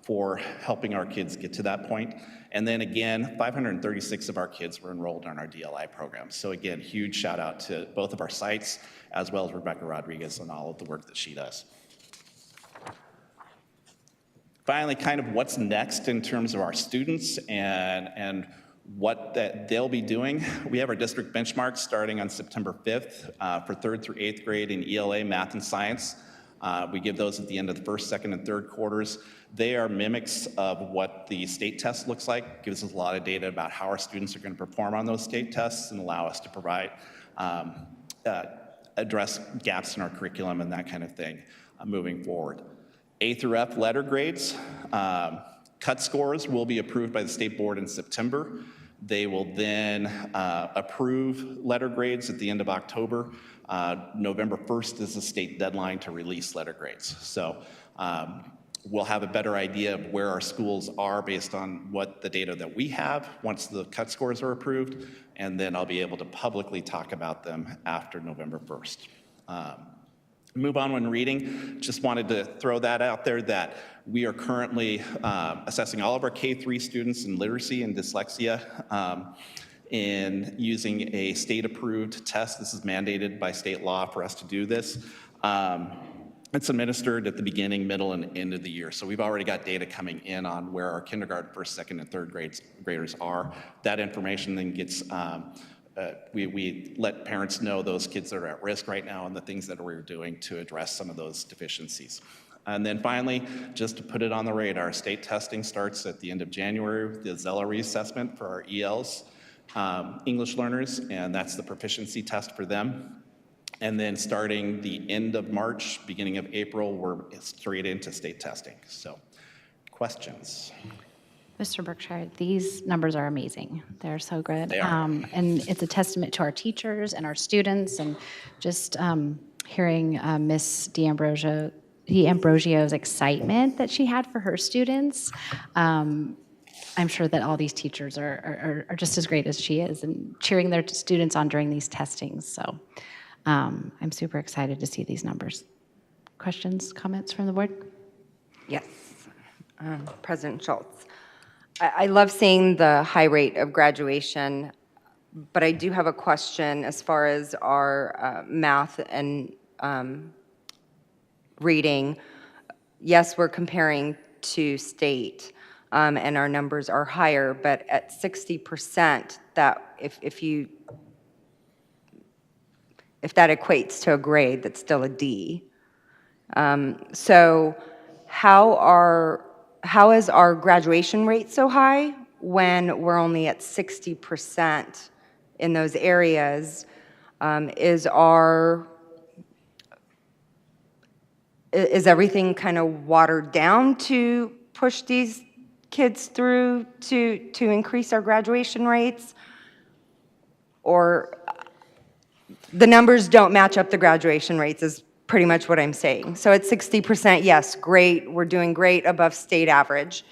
for helping our kids get to that point. And then again, 536 of our kids were enrolled in our DLI program. So again, huge shout out to both of our sites as well as Rebecca Rodriguez and all of the work that she does. Finally, kind of what's next in terms of our students and what that they'll be doing. We have our district benchmarks starting on September 5th for 3rd through 8th grade in ELA, math, and science. We give those at the end of the first, second, and third quarters. They are mimics of what the state test looks like. Gives us a lot of data about how our students are going to perform on those state tests and allow us to provide, address gaps in our curriculum and that kind of thing moving forward. A through F letter grades. Cut scores will be approved by the state board in September. They will then approve letter grades at the end of October. November 1st is the state deadline to release letter grades. So we'll have a better idea of where our schools are based on what the data that we have once the cut scores are approved, and then I'll be able to publicly talk about them after November 1st. Move on when reading. Just wanted to throw that out there that we are currently assessing all of our K-3 students in literacy and dyslexia in using a state-approved test. This is mandated by state law for us to do this. It's administered at the beginning, middle, and end of the year. So we've already got data coming in on where our kindergarten, first, second, and third graders are. That information then gets we let parents know those kids that are at risk right now and the things that we're doing to address some of those deficiencies. And then finally, just to put it on the radar, state testing starts at the end of January with the Zella reassessment for our ELs, English learners, and that's the proficiency test for them. And then starting the end of March, beginning of April, we're straight into state testing. So, questions? Mr. Berkshire, these numbers are amazing. They're so good. They are. And it's a testament to our teachers and our students, and just hearing Miss D'Ambrosio's excitement that she had for her students. I'm sure that all these teachers are just as great as she is and cheering their students on during these testings. So I'm super excited to see these numbers. Questions, comments from the board? Yes, President Schultz. I love seeing the high rate of graduation, but I do have a question as far as our math and reading. Yes, we're comparing to state, and our numbers are higher, but at 60%, that if that equates to a grade, that's still a D. So how is our graduation rate so high when we're only at 60% in those is is everything kind of watered down to push these kids through to increase our graduation rates? Or the numbers don't match up the graduation rates is pretty much what I'm saying. So at 60%, yes, great, we're doing great above state average,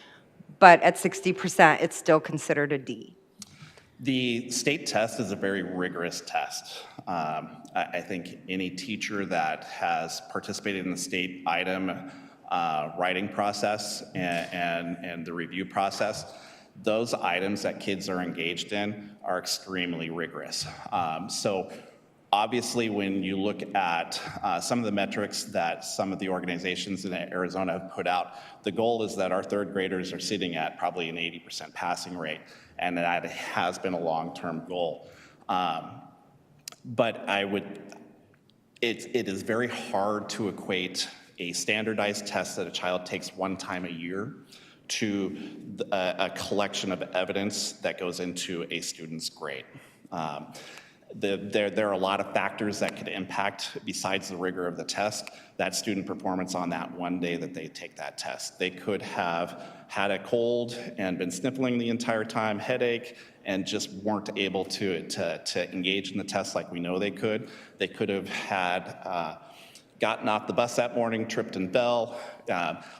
but at 60%, it's still considered a D. The state test is a very rigorous test. I think any teacher that has participated in the state item writing process and the review process, those items that kids are engaged in are extremely rigorous. So obviously, when you look at some of the metrics that some of the organizations in Arizona have put out, the goal is that our third graders are sitting at probably an 80% passing rate, and that has been a long-term goal. But it is very hard to equate a standardized test that a child takes one time a year to a collection of evidence that goes into a student's grade. There are a lot of factors that could impact, besides the rigor of the test, that student performance on that one day that they take that test. They could have had a cold and been sniffling the entire time, headache, and just weren't able to engage in the test like we know they could. They could have had gotten off the bus that morning, tripped and fell,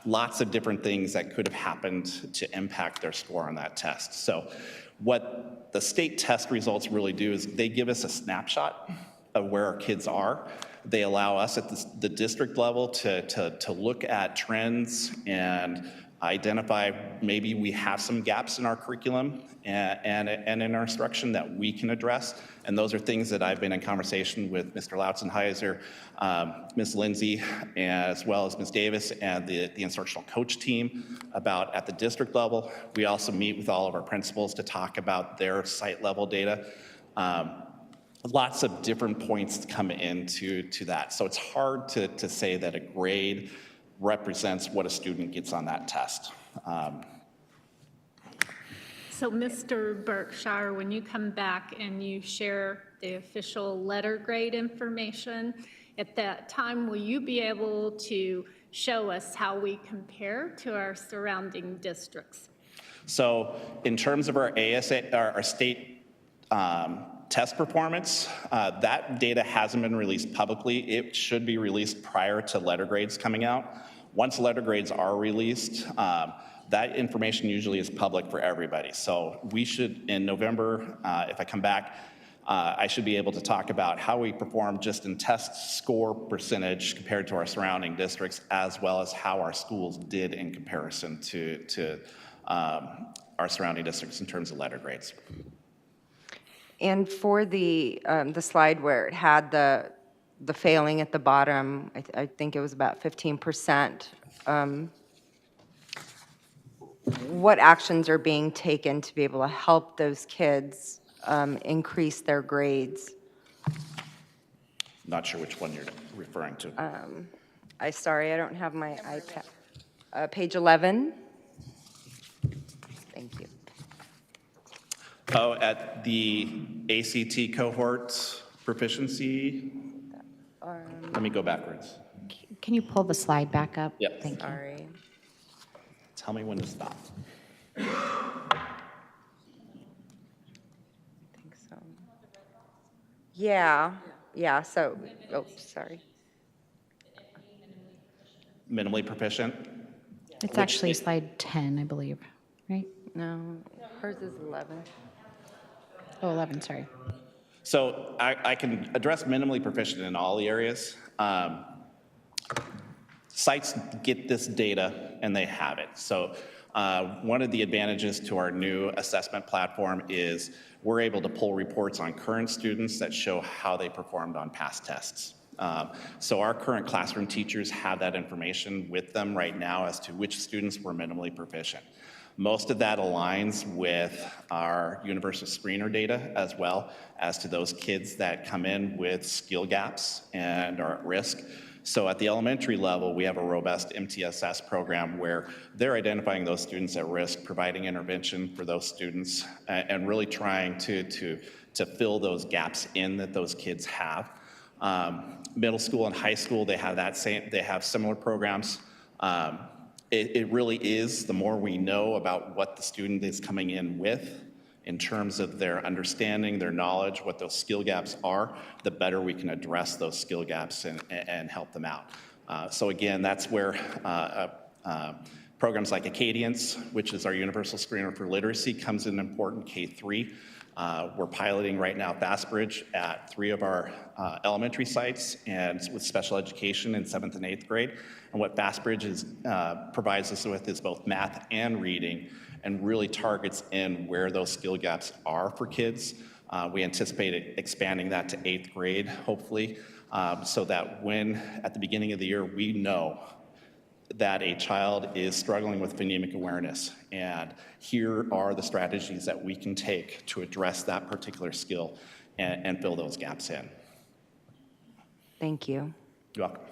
lots of different things that could have happened to impact their score on that test. So what the state test results really do is they give us a snapshot of where our kids are. They allow us at the district level to look at trends and identify maybe we have some gaps in our curriculum and in our instruction that we can address. And those are things that I've been in conversation with Mr. Lautzenheiser, Ms. Lindsay, as well as Ms. Davis and the instructional coach team about at the district level. We also meet with all of our principals to talk about their site level data. Lots of different points come into that. So it's hard to say that a grade represents what a student gets on that test. So Mr. Berkshire, when you come back and you share the official letter grade information, at that time, will you be able to show us how we compare to our surrounding districts? So in terms of our ASA, our state test performance, that data hasn't been released publicly. It should be released prior to letter grades coming out. Once letter grades are released, that information usually is public for everybody. So we should, in November, if I come back, I should be able to talk about how we perform just in test score percentage compared to our surrounding districts, as well as how our schools did in comparison to our surrounding districts in terms of letter grades. And for the slide where it had the failing at the bottom, I think it was about 15%. What actions are being taken to be able to help those kids increase their grades? Not sure which one you're referring to. Sorry, I don't have my iPad. Page 11. Thank you. Oh, at the ACT cohort proficiency? Let me go backwards. Can you pull the slide back up? Yep. Thank you. Sorry. Tell me when to stop. I think so. Yeah, so, sorry. Minimally proficient? It's actually slide 10, I believe, right? No, hers is 11. Oh, 11, sorry. So I can address minimally proficient in all the areas. Sites get this data and they have it. So one of the advantages to our new assessment platform is we're able to pull reports on current students that show how they performed on past tests. So our current classroom teachers have that information with them right now as to which students were minimally proficient. Most of that aligns with our universal screener data as well as to those kids that come in with skill gaps and are at risk. So at the elementary level, we have a robust MTSS program where they're identifying those students at risk, providing intervention for those students, and really trying to fill those gaps in that those kids have. Middle school and high school, they have similar programs. It really is, the more we know about what the student is coming in with in terms of their understanding, their knowledge, what those skill gaps are, the better we can address those skill gaps and help them out. So again, that's where programs like Acadience, which is our universal screener for literacy, comes in important, K-3. We're piloting right now FastBridge at 3 of our elementary sites and with special education in 7th and 8th grade. And what FastBridge provides us with is both math and reading, and really targets in where those skill gaps are for kids. We anticipate expanding that to 8th grade, hopefully, so that when, at the beginning of the year, we know that a child is struggling with phonemic awareness, and here are the strategies that we can take to address that particular skill and fill those gaps in. Thank you. You're welcome.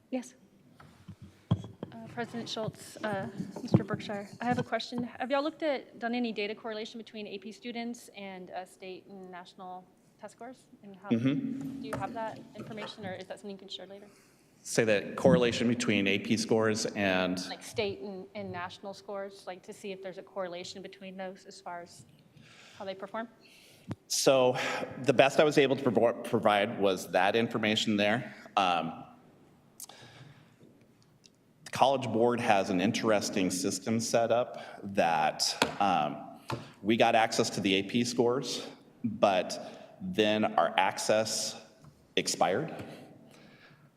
Yes. President Schultz, Mr. Berkshire, I have a question. Have y'all done any data correlation between AP students and state and national test scores? And how, do you have that information, or is that something you can share later? Say that correlation between AP scores and? Like state and national scores, like to see if there's a correlation between those as far as how they perform? So the best I was able to provide was that information there. The College Board has an interesting system set up that we got access to the AP scores, but then our access expired.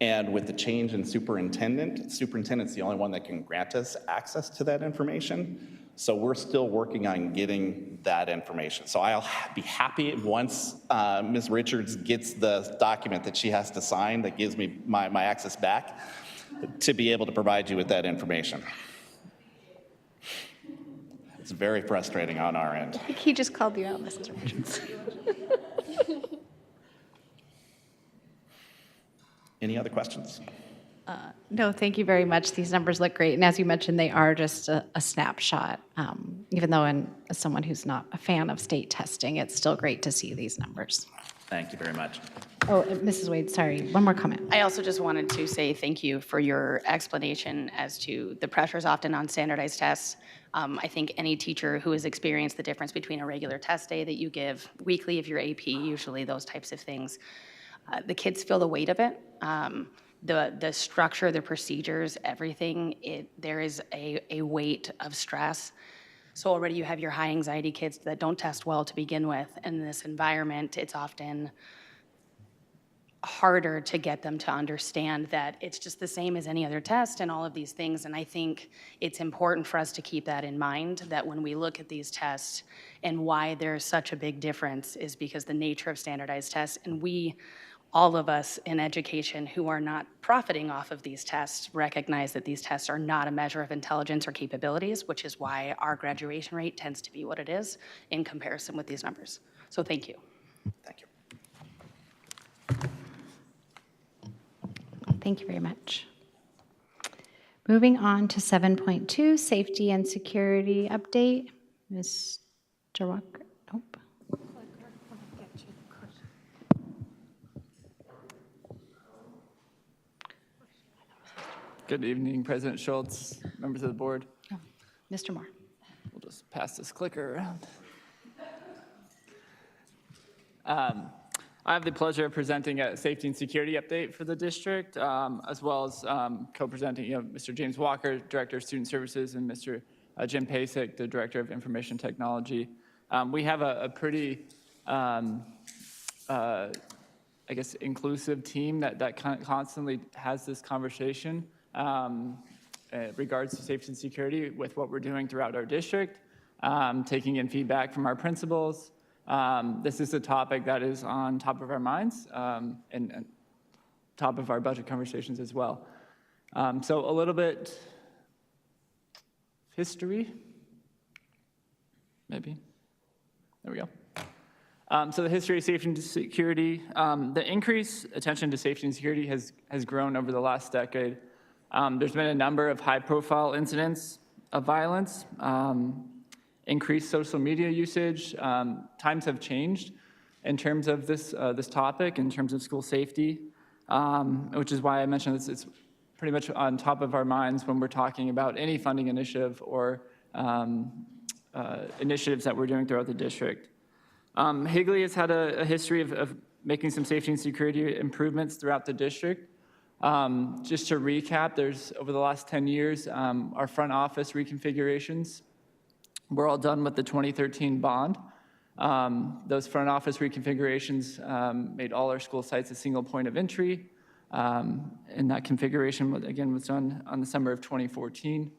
And with the change in superintendent's the only one that can grant us access to that information. So we're still working on getting that information. So I'll be happy once Ms. Richards gets the document that she has to sign that gives me my access back to be able to provide you with that information. It's very frustrating on our end. I think he just called you out, Mrs. Richards. Any other questions? No, thank you very much. These numbers look great. And as you mentioned, they are just a snapshot. Even though as someone who's not a fan of state testing, it's still great to see these numbers. Thank you very much. Oh, Mrs. Wade, sorry, one more comment. I also just wanted to say thank you for your explanation as to the pressures often on standardized tests. I think any teacher who has experienced the difference between a regular test day that you give weekly if you're AP, usually those types of things, the kids feel the weight of it. The structure, the procedures, everything, there is a weight of stress. So already you have your high anxiety kids that don't test well to begin with. And in this environment, it's often harder to get them to understand that it's just the same as any other test and all of these things. And I think it's important for us to keep that in mind, that when we look at these tests and why there's such a big difference is because the nature of standardized tests, and all of us in education who are not profiting off of these tests recognize that these tests are not a measure of intelligence or capabilities, which is why our graduation rate tends to be what it is in comparison with these numbers. So thank you. Thank you. Thank you very much. Moving on to 7.2, safety and security update. Mr. Walker. Nope. Good evening, President Schultz, members of the board. Oh, Mr. Moore. We'll just pass this clicker around. I have the pleasure of presenting a safety and security update for the district, as well as co-presenting Mr. James Walker, Director of Student Services, and Mr. Jim Pasek, the Director of Information Technology. We have a pretty, I guess, inclusive team that constantly has this conversation regards to safety and security with what we're doing throughout our district, taking in feedback from our principals. This is a topic that is on top of our minds and top of our budget conversations as well. So a little bit history, maybe. There we go. So the history of safety and security, the increased attention to safety and security has grown over the last decade. There's been a number of high-profile incidents of violence, increased social media usage. Times have changed in terms of this topic, in terms of school safety, which is why I mentioned it's pretty much on top of our minds when we're talking about any funding initiative or initiatives that we're doing throughout the district. Higley has had a history of making some safety and security improvements throughout the district. Just to recap, there's over the last 10 years, our front office reconfigurations were all done with the 2013 bond. Those front office reconfigurations made all our school sites a single point of entry. And that configuration, again, was done on the summer of 2014.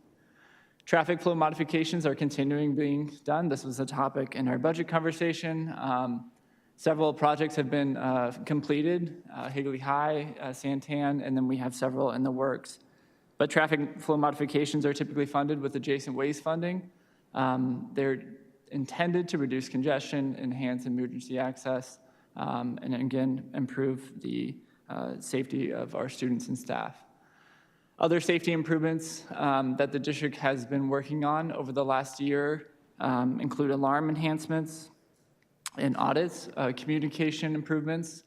Traffic flow modifications are continuing being done. This was a topic in our budget conversation. Several projects have been completed, Higley High, Santan, and then we have several in the works. But traffic flow modifications are typically funded with adjacent ways funding. They're intended to reduce congestion, enhance emergency access, and again, improve the safety of our students and staff. Other safety improvements that the district has been working on over the last year include alarm enhancements and audits, communication improvements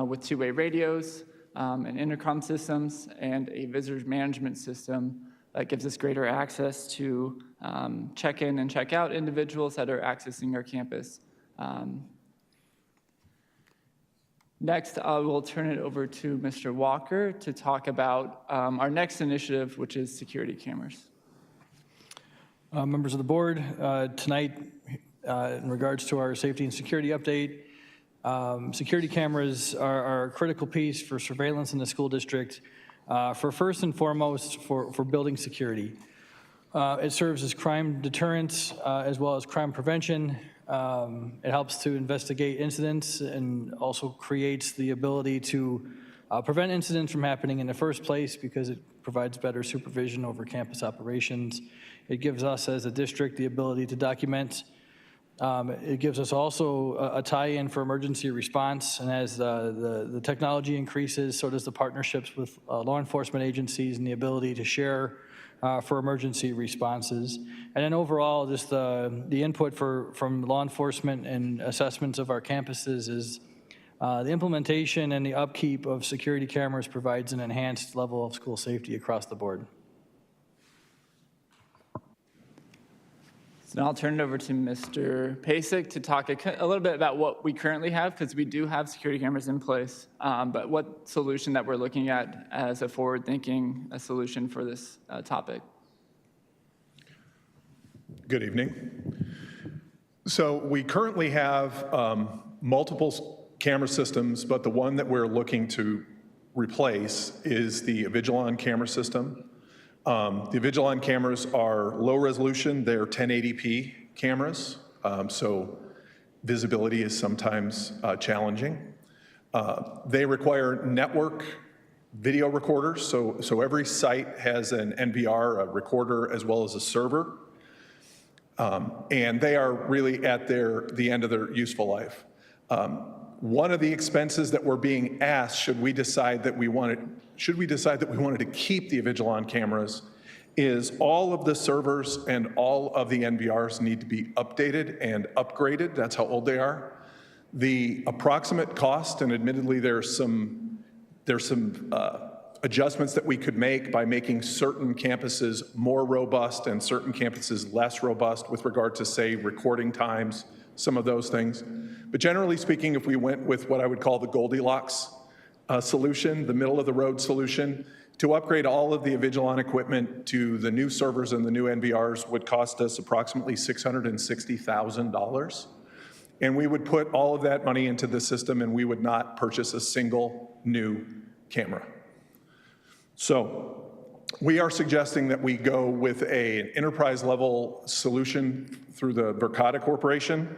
with two-way radios and intercom systems, and a visitors management system that gives us greater access to check in and check out individuals that are accessing our campus. Next, I will turn it over to Mr. Walker to talk about our next initiative, which is security cameras. Members of the board, tonight, in regards to our safety and security update, security cameras are a critical piece for surveillance in the school district, for first and foremost for building security. It serves as crime deterrence as well as crime prevention. It helps to investigate incidents and also creates the ability to prevent incidents from happening in the first place because it provides better supervision over campus operations. It gives us as a district the ability to document. It gives us also a tie-in for emergency response, and as the technology increases, so does the partnerships with law enforcement agencies and the ability to share for emergency responses. And then overall, just the input from law enforcement and assessments of our campuses is the implementation and the upkeep of security cameras provides an enhanced level of school safety across the board. So now I'll turn it over to Mr. Pasek to talk a little bit about what we currently have, because we do have security cameras in place, but what solution that we're looking at as a forward-thinking solution for this topic. Good evening. So we currently have multiple camera systems, but the one that we're looking to replace is the Avigilon camera system. The Avigilon cameras are low resolution. They're 1080p cameras, so visibility is sometimes challenging. They require network video recorders, so every site has an NVR, a recorder, as well as a server, and they are really at the end of their useful life. One of the expenses that we're being asked, should we decide that we wanted to keep the Avigilon cameras, is all of the servers and all of the NVRs need to be updated and upgraded. That's how old they are. The approximate cost, and admittedly there's some adjustments that we could make by making certain campuses more robust and certain campuses less robust with regard to, say, recording times, some of those things. But generally speaking, if we went with what I would call the Goldilocks solution, the middle-of-the-road solution, to upgrade all of the Avigilon equipment to the new servers and the new NVRs would cost us approximately $660,000. And we would put all of that money into the system and we would not purchase a single new camera. So we are suggesting that we go with an enterprise-level solution through the Verkada Corporation.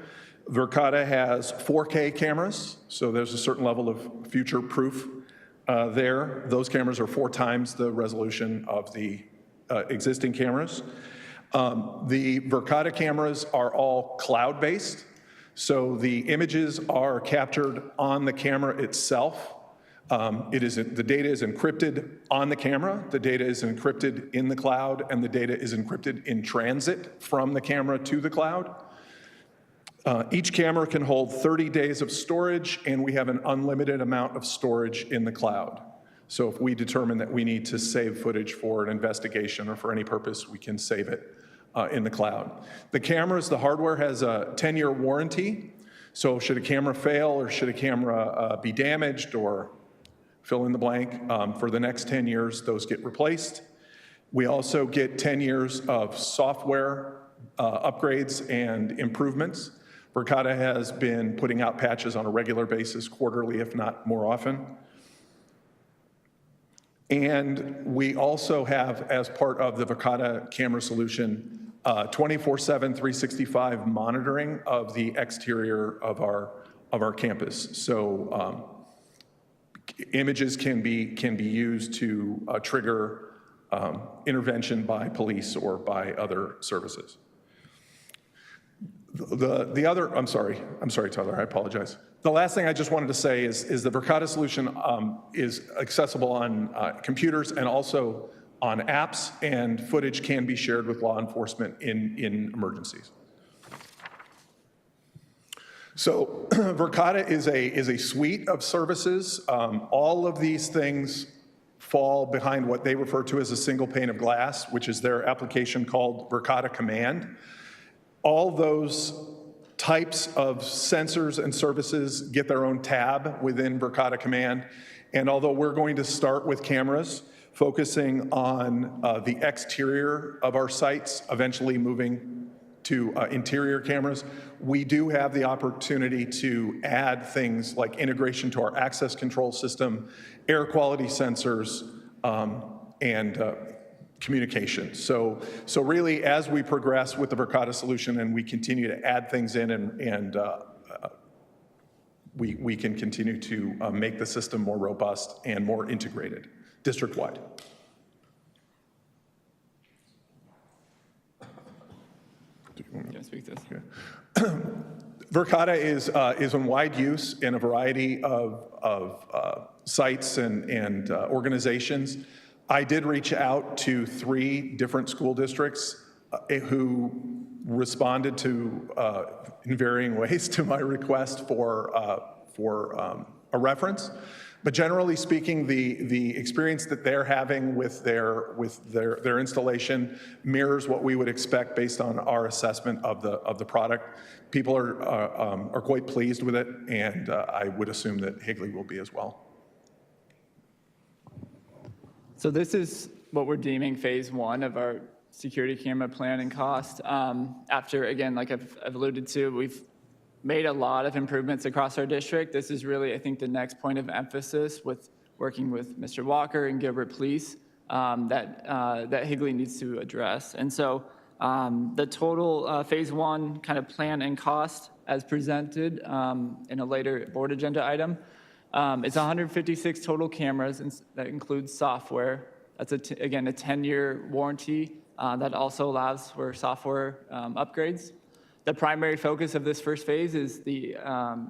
Verkada has 4K cameras, so there's a certain level of future-proof there. Those cameras are 4 times the resolution of the existing cameras. The Verkada cameras are all cloud-based, so the images are captured on the camera itself. The data is encrypted on the camera, the data is encrypted in the cloud, and the data is encrypted in transit from the camera to the cloud. Each camera can hold 30 days of storage, and we have an unlimited amount of storage in the cloud. So if we determine that we need to save footage for an investigation or for any purpose, we can save it in the cloud. The cameras, the hardware has a 10-year warranty. So should a camera fail or should a camera be damaged or fill in the blank, for the next 10 years, those get replaced. We also get 10 years of software upgrades and improvements. Verkada has been putting out patches on a regular basis, quarterly, if not more often. And we also have, as part of the Verkada camera solution, 24/7, 365 monitoring of the exterior of our campus. So images can be used to trigger intervention by police or by other services. I'm sorry, Tyler, I apologize. The last thing I just wanted to say is the Verkada solution is accessible on computers and also on apps, and footage can be shared with law enforcement in emergencies. So Verkada is a suite of services. All of these things fall behind what they refer to as a single pane of glass, which is their application called Verkada Command. All those types of sensors and services get their own tab within Verkada Command. And although we're going to start with cameras, focusing on the exterior of our sites, eventually moving to interior cameras, we do have the opportunity to add things like integration to our access control system, air quality sensors, and communication. So really, as we progress with the Verkada solution and we continue to add things in, and we can continue to make the system more robust and more integrated district-wide. Verkada is in wide use in a variety of sites and organizations. I did reach out to 3 different school districts who responded in varying ways to my request for a reference. But generally speaking, the experience that they're having with their installation mirrors what we would expect based on our assessment of the product. People are quite pleased with it, and I would assume that Higley will be as well. So this is what we're deeming phase 1 of our security camera plan and cost. After, again, like I've alluded to, we've made a lot of improvements across our district. This is really, I think, the next point of emphasis with working with Mr. Walker and Gilbert Police that Higley needs to address. And so the total phase 1 kind of plan and cost as presented in a later board agenda item, it's 156 total cameras, and that includes software. That's, again, a 10-year warranty that also allows for software upgrades. The primary focus of this first phase is the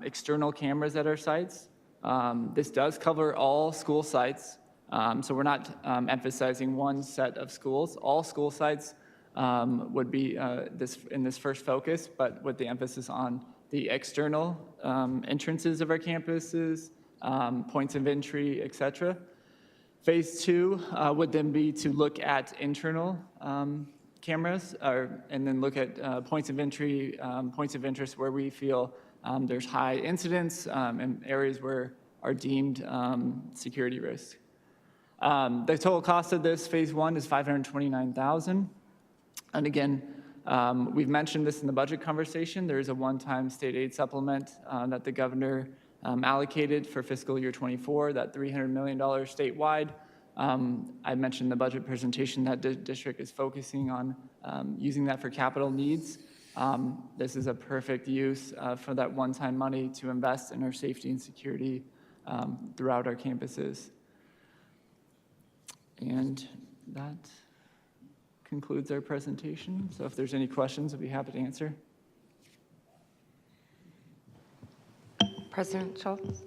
external cameras at our sites. This does cover all school sites, so we're not emphasizing one set of schools. All school sites would be in this first focus, but with the emphasis on the external entrances of our campuses, points of entry, et cetera. Phase 2 would then be to look at internal cameras, and then look at points of entry, points of interest where we feel there's high incidence and areas where are deemed security risks. The total cost of this phase 1 is $529,000. And again, we've mentioned this in the budget conversation. There is a one-time state aid supplement that the governor allocated for fiscal year 24, that $300 million statewide. I mentioned in the budget presentation that the district is focusing on using that for capital needs. This is a perfect use for that one-time money to invest in our safety and security throughout our campuses. And that concludes our presentation. So if there's any questions, I'd be happy to answer. President Schultz?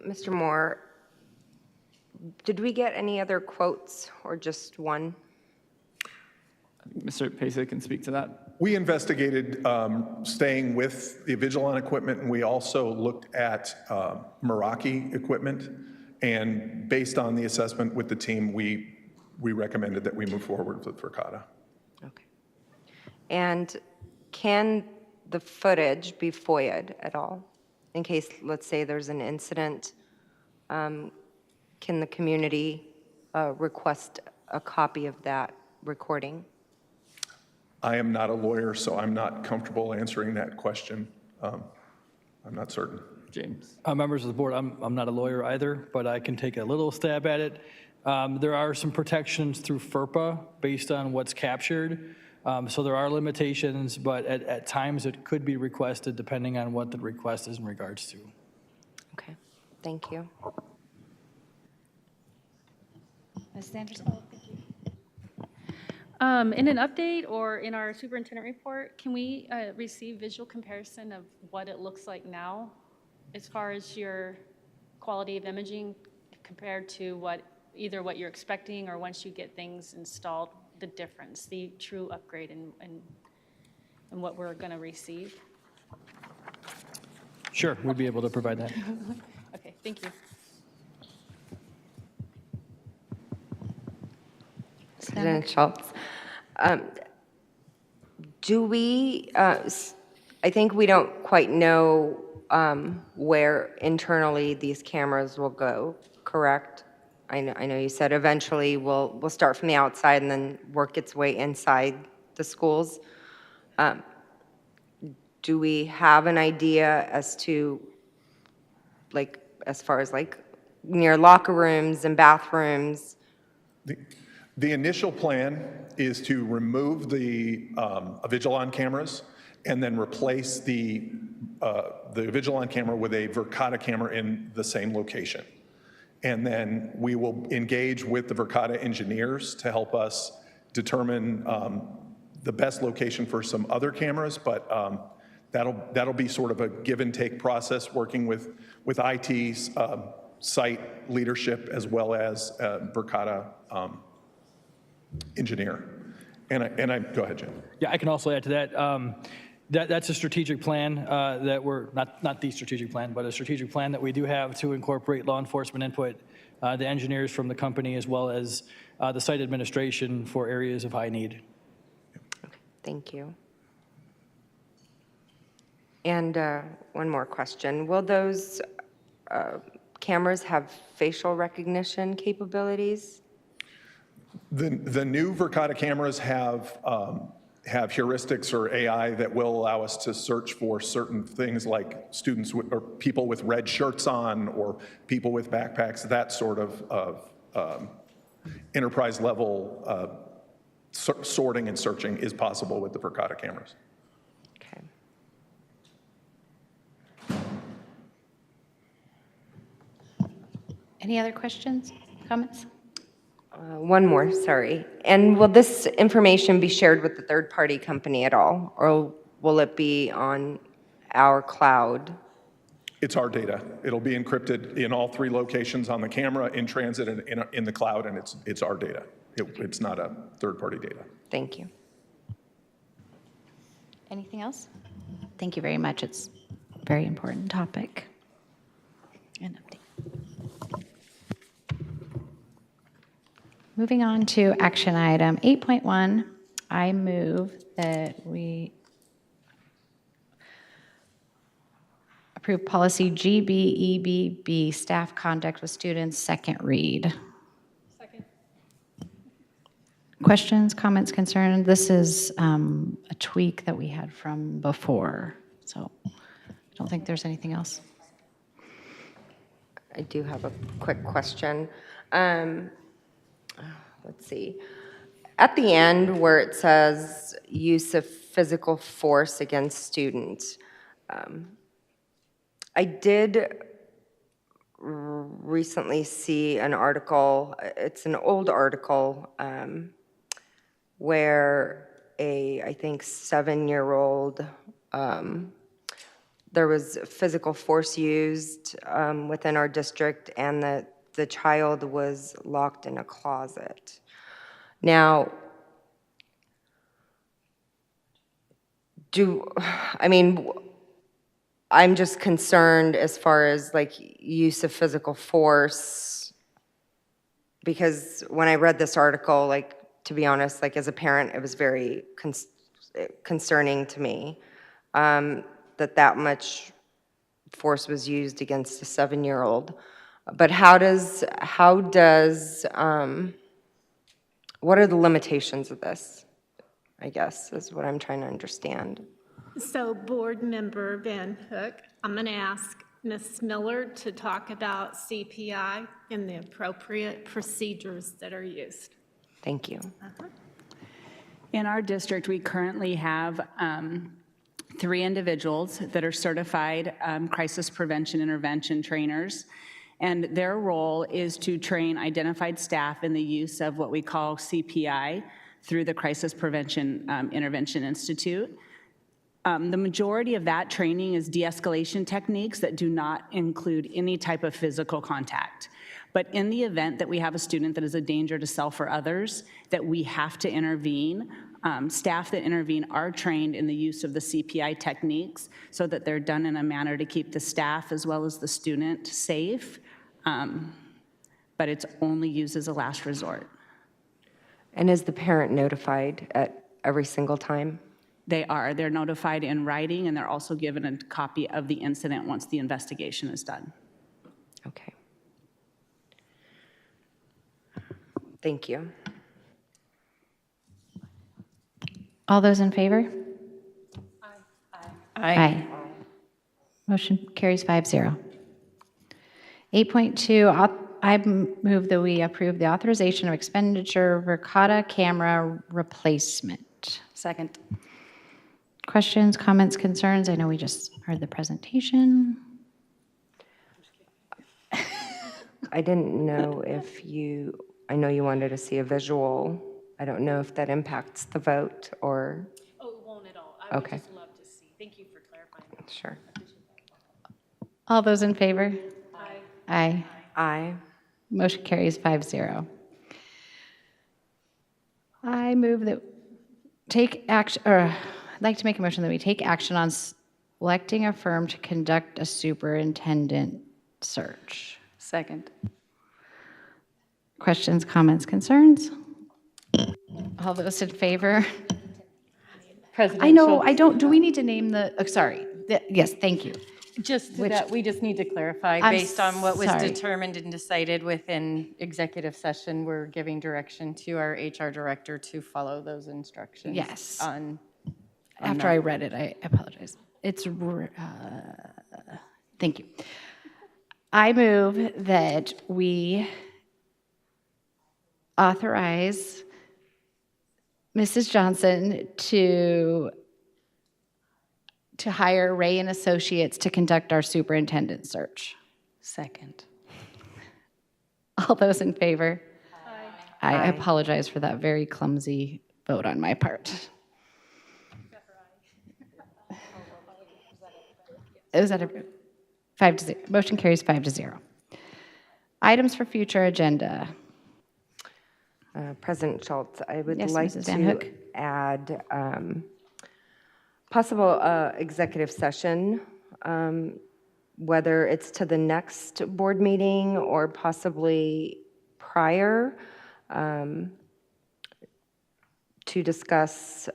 Mr. Moore, did we get any other quotes or just one? Mr. Pasek can speak to that. We investigated staying with the Vigilon equipment, and we also looked at Meraki equipment. And based on the assessment with the team, we recommended that we move forward with Verkada. Okay. And can the footage be FOIA'd at all? In case, let's say, there's an incident, can the community request a copy of that recording? I am not a lawyer, so I'm not comfortable answering that question. I'm not certain. James. Members of the board, I'm not a lawyer either, but I can take a little stab at it. There are some protections through FERPA based on what's captured. So there are limitations, but at times it could be requested depending on what the request is in regards to. Okay, thank you. Ms. Sanderson? In an update or in our superintendent report, can we receive visual comparison of what it looks like now as far as your quality of imaging compared to either what you're expecting or once you get things installed, the difference, the true upgrade and what we're going to receive? Sure, we'd be able to provide that. Okay, thank you. President Schultz, do we, I think we don't quite know where internally these cameras will go, correct? I know you said eventually we'll start from the outside and then work its way inside the schools. Do we have an idea as to, like, as far as like near locker rooms and bathrooms? The initial plan is to remove the Vigilon cameras and then replace the Vigilon camera with a Verkada camera in the same location. And then we will engage with the Verkada engineers to help us determine the best location for some other cameras, but that'll be sort of a give and take process, working with IT's site leadership as well as Verkada engineer. And I go ahead, Jim. Yeah, I can also add to that. That's a strategic plan that we're, not the strategic plan, but a strategic plan that we do have to incorporate law enforcement input, the engineers from the company, as well as the site administration for areas of high need. Thank you. And one more question. Will those cameras have facial recognition capabilities? The new Verkada cameras have heuristics or AI that will allow us to search for certain things like students or people with red shirts on or people with backpacks. That sort of enterprise level sorting and searching is possible with the Verkada cameras. Okay. Any other questions, comments? One more, sorry. And will this information be shared with the third-party company at all, or will it be on our cloud? It's our data. It'll be encrypted in all 3 locations on the camera, in transit, and in the cloud, and it's our data. It's not a third-party data. Thank you. Anything else? Thank you very much. It's a very important topic. And update. Moving on to action item 8.1, I move that we approve policy GBEBB, staff conduct with students, second read. Second. Questions, comments, concerns? This is a tweak that we had from before, so I don't think there's anything else. I do have a quick question. Let's see. At the end where it says use of physical force against students, I did recently see an article, it's an old article, where I think 7-year-old there was physical force used within our district and that the child was locked in a closet. Now, I'm just concerned as far as like use of physical force, because when I read this article, like, to be honest, like as a parent, it was very concerning to me that much force was used against a 7-year-old. But what are the limitations of this, I guess, is what I'm trying to understand. So Board Member Van Hook, I'm going to ask Ms. Miller to talk about CPI and the appropriate procedures that are used. Thank you. In our district, we currently have 3 individuals that are certified crisis prevention intervention trainers, and their role is to train identified staff in the use of what we call CPI through the Crisis Prevention Intervention Institute. The majority of that training is de-escalation techniques that do not include any type of physical contact. But in the event that we have a student that is a danger to self or others, that we have to intervene, staff that intervene are trained in the use of the CPI techniques so that they're done in a manner to keep the staff as well as the student safe, but it's only used as a last resort. And is the parent notified at every single time? They're notified in writing, and they're also given a copy of the incident once the investigation is done. Okay. Thank you. All those in favor? Aye. Aye. Motion carries 5-0. 8.2, I move that we approve the authorization of expenditure Verkada camera replacement. Second. Questions, comments, concerns? I know we just heard the presentation. I didn't know if I know you wanted to see a visual. I don't know if that impacts the vote or. Oh, it won't at all. I would Okay. just love to see. Thank you for clarifying. Sure. All those in favor? Aye. Aye. Aye. Motion carries 5-0. I move that I'd like to make a motion that we take action on selecting a firm to conduct a superintendent search. Second. Questions, comments, concerns? All those in favor? I know, I don't, do we need to name sorry. Yes, thank you. Just that we just need to clarify, I'm based on what was sorry. determined and decided within executive session, we're giving direction to our HR director to follow those instructions. Yes. After I read it, I apologize. Thank you. I move that we authorize Mrs. Johnson to hire Ray and Associates to conduct our superintendent search. Second. All those in favor? Aye. I apologize for that very clumsy vote on my part. Is that 5-0? Motion carries 5-0. Items for future agenda. President Schultz, I would Yes, like Mrs. Van to Hook. add possible executive session, whether it's to the next board meeting or possibly prior, to discuss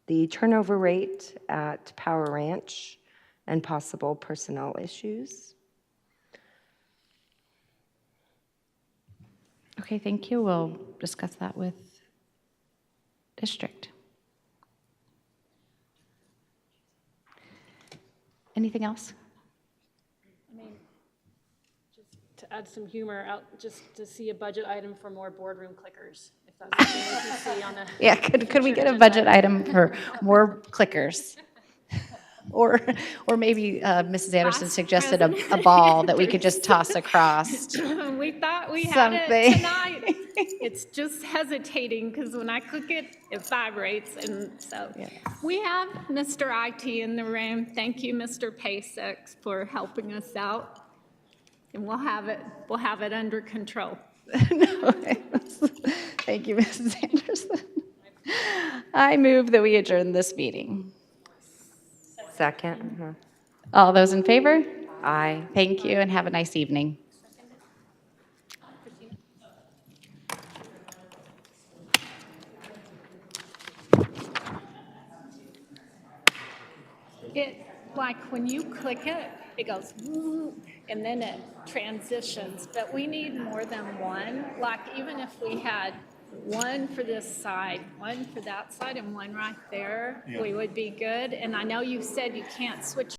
the turnover rate at Power Ranch and possible personnel issues. Okay, thank you. We'll discuss that with district. Anything else? I mean, just to add some humor out, just to see a budget item for more boardroom clickers, if that's something we can see on a. Yeah, could we get a budget item for more clickers? Or maybe Mrs. Anderson suggested a ball that we could just toss across. We thought we had Something. it tonight. It's just hesitating because when I click it, it vibrates. And so we have Mr. IT in the room. Thank you, Mr. Pasek, for helping us out. And we'll have it under control. Thank you, Mrs. Anderson. I move that we adjourn this meeting. Second. All those in favor? Aye. Thank you, and have a nice evening. It, like when you click it, it goes, woo, and then it transitions, but we need more than one. Like even if we had one for this side, one for that side, and one right there, we would be good. And I know you said you can't switch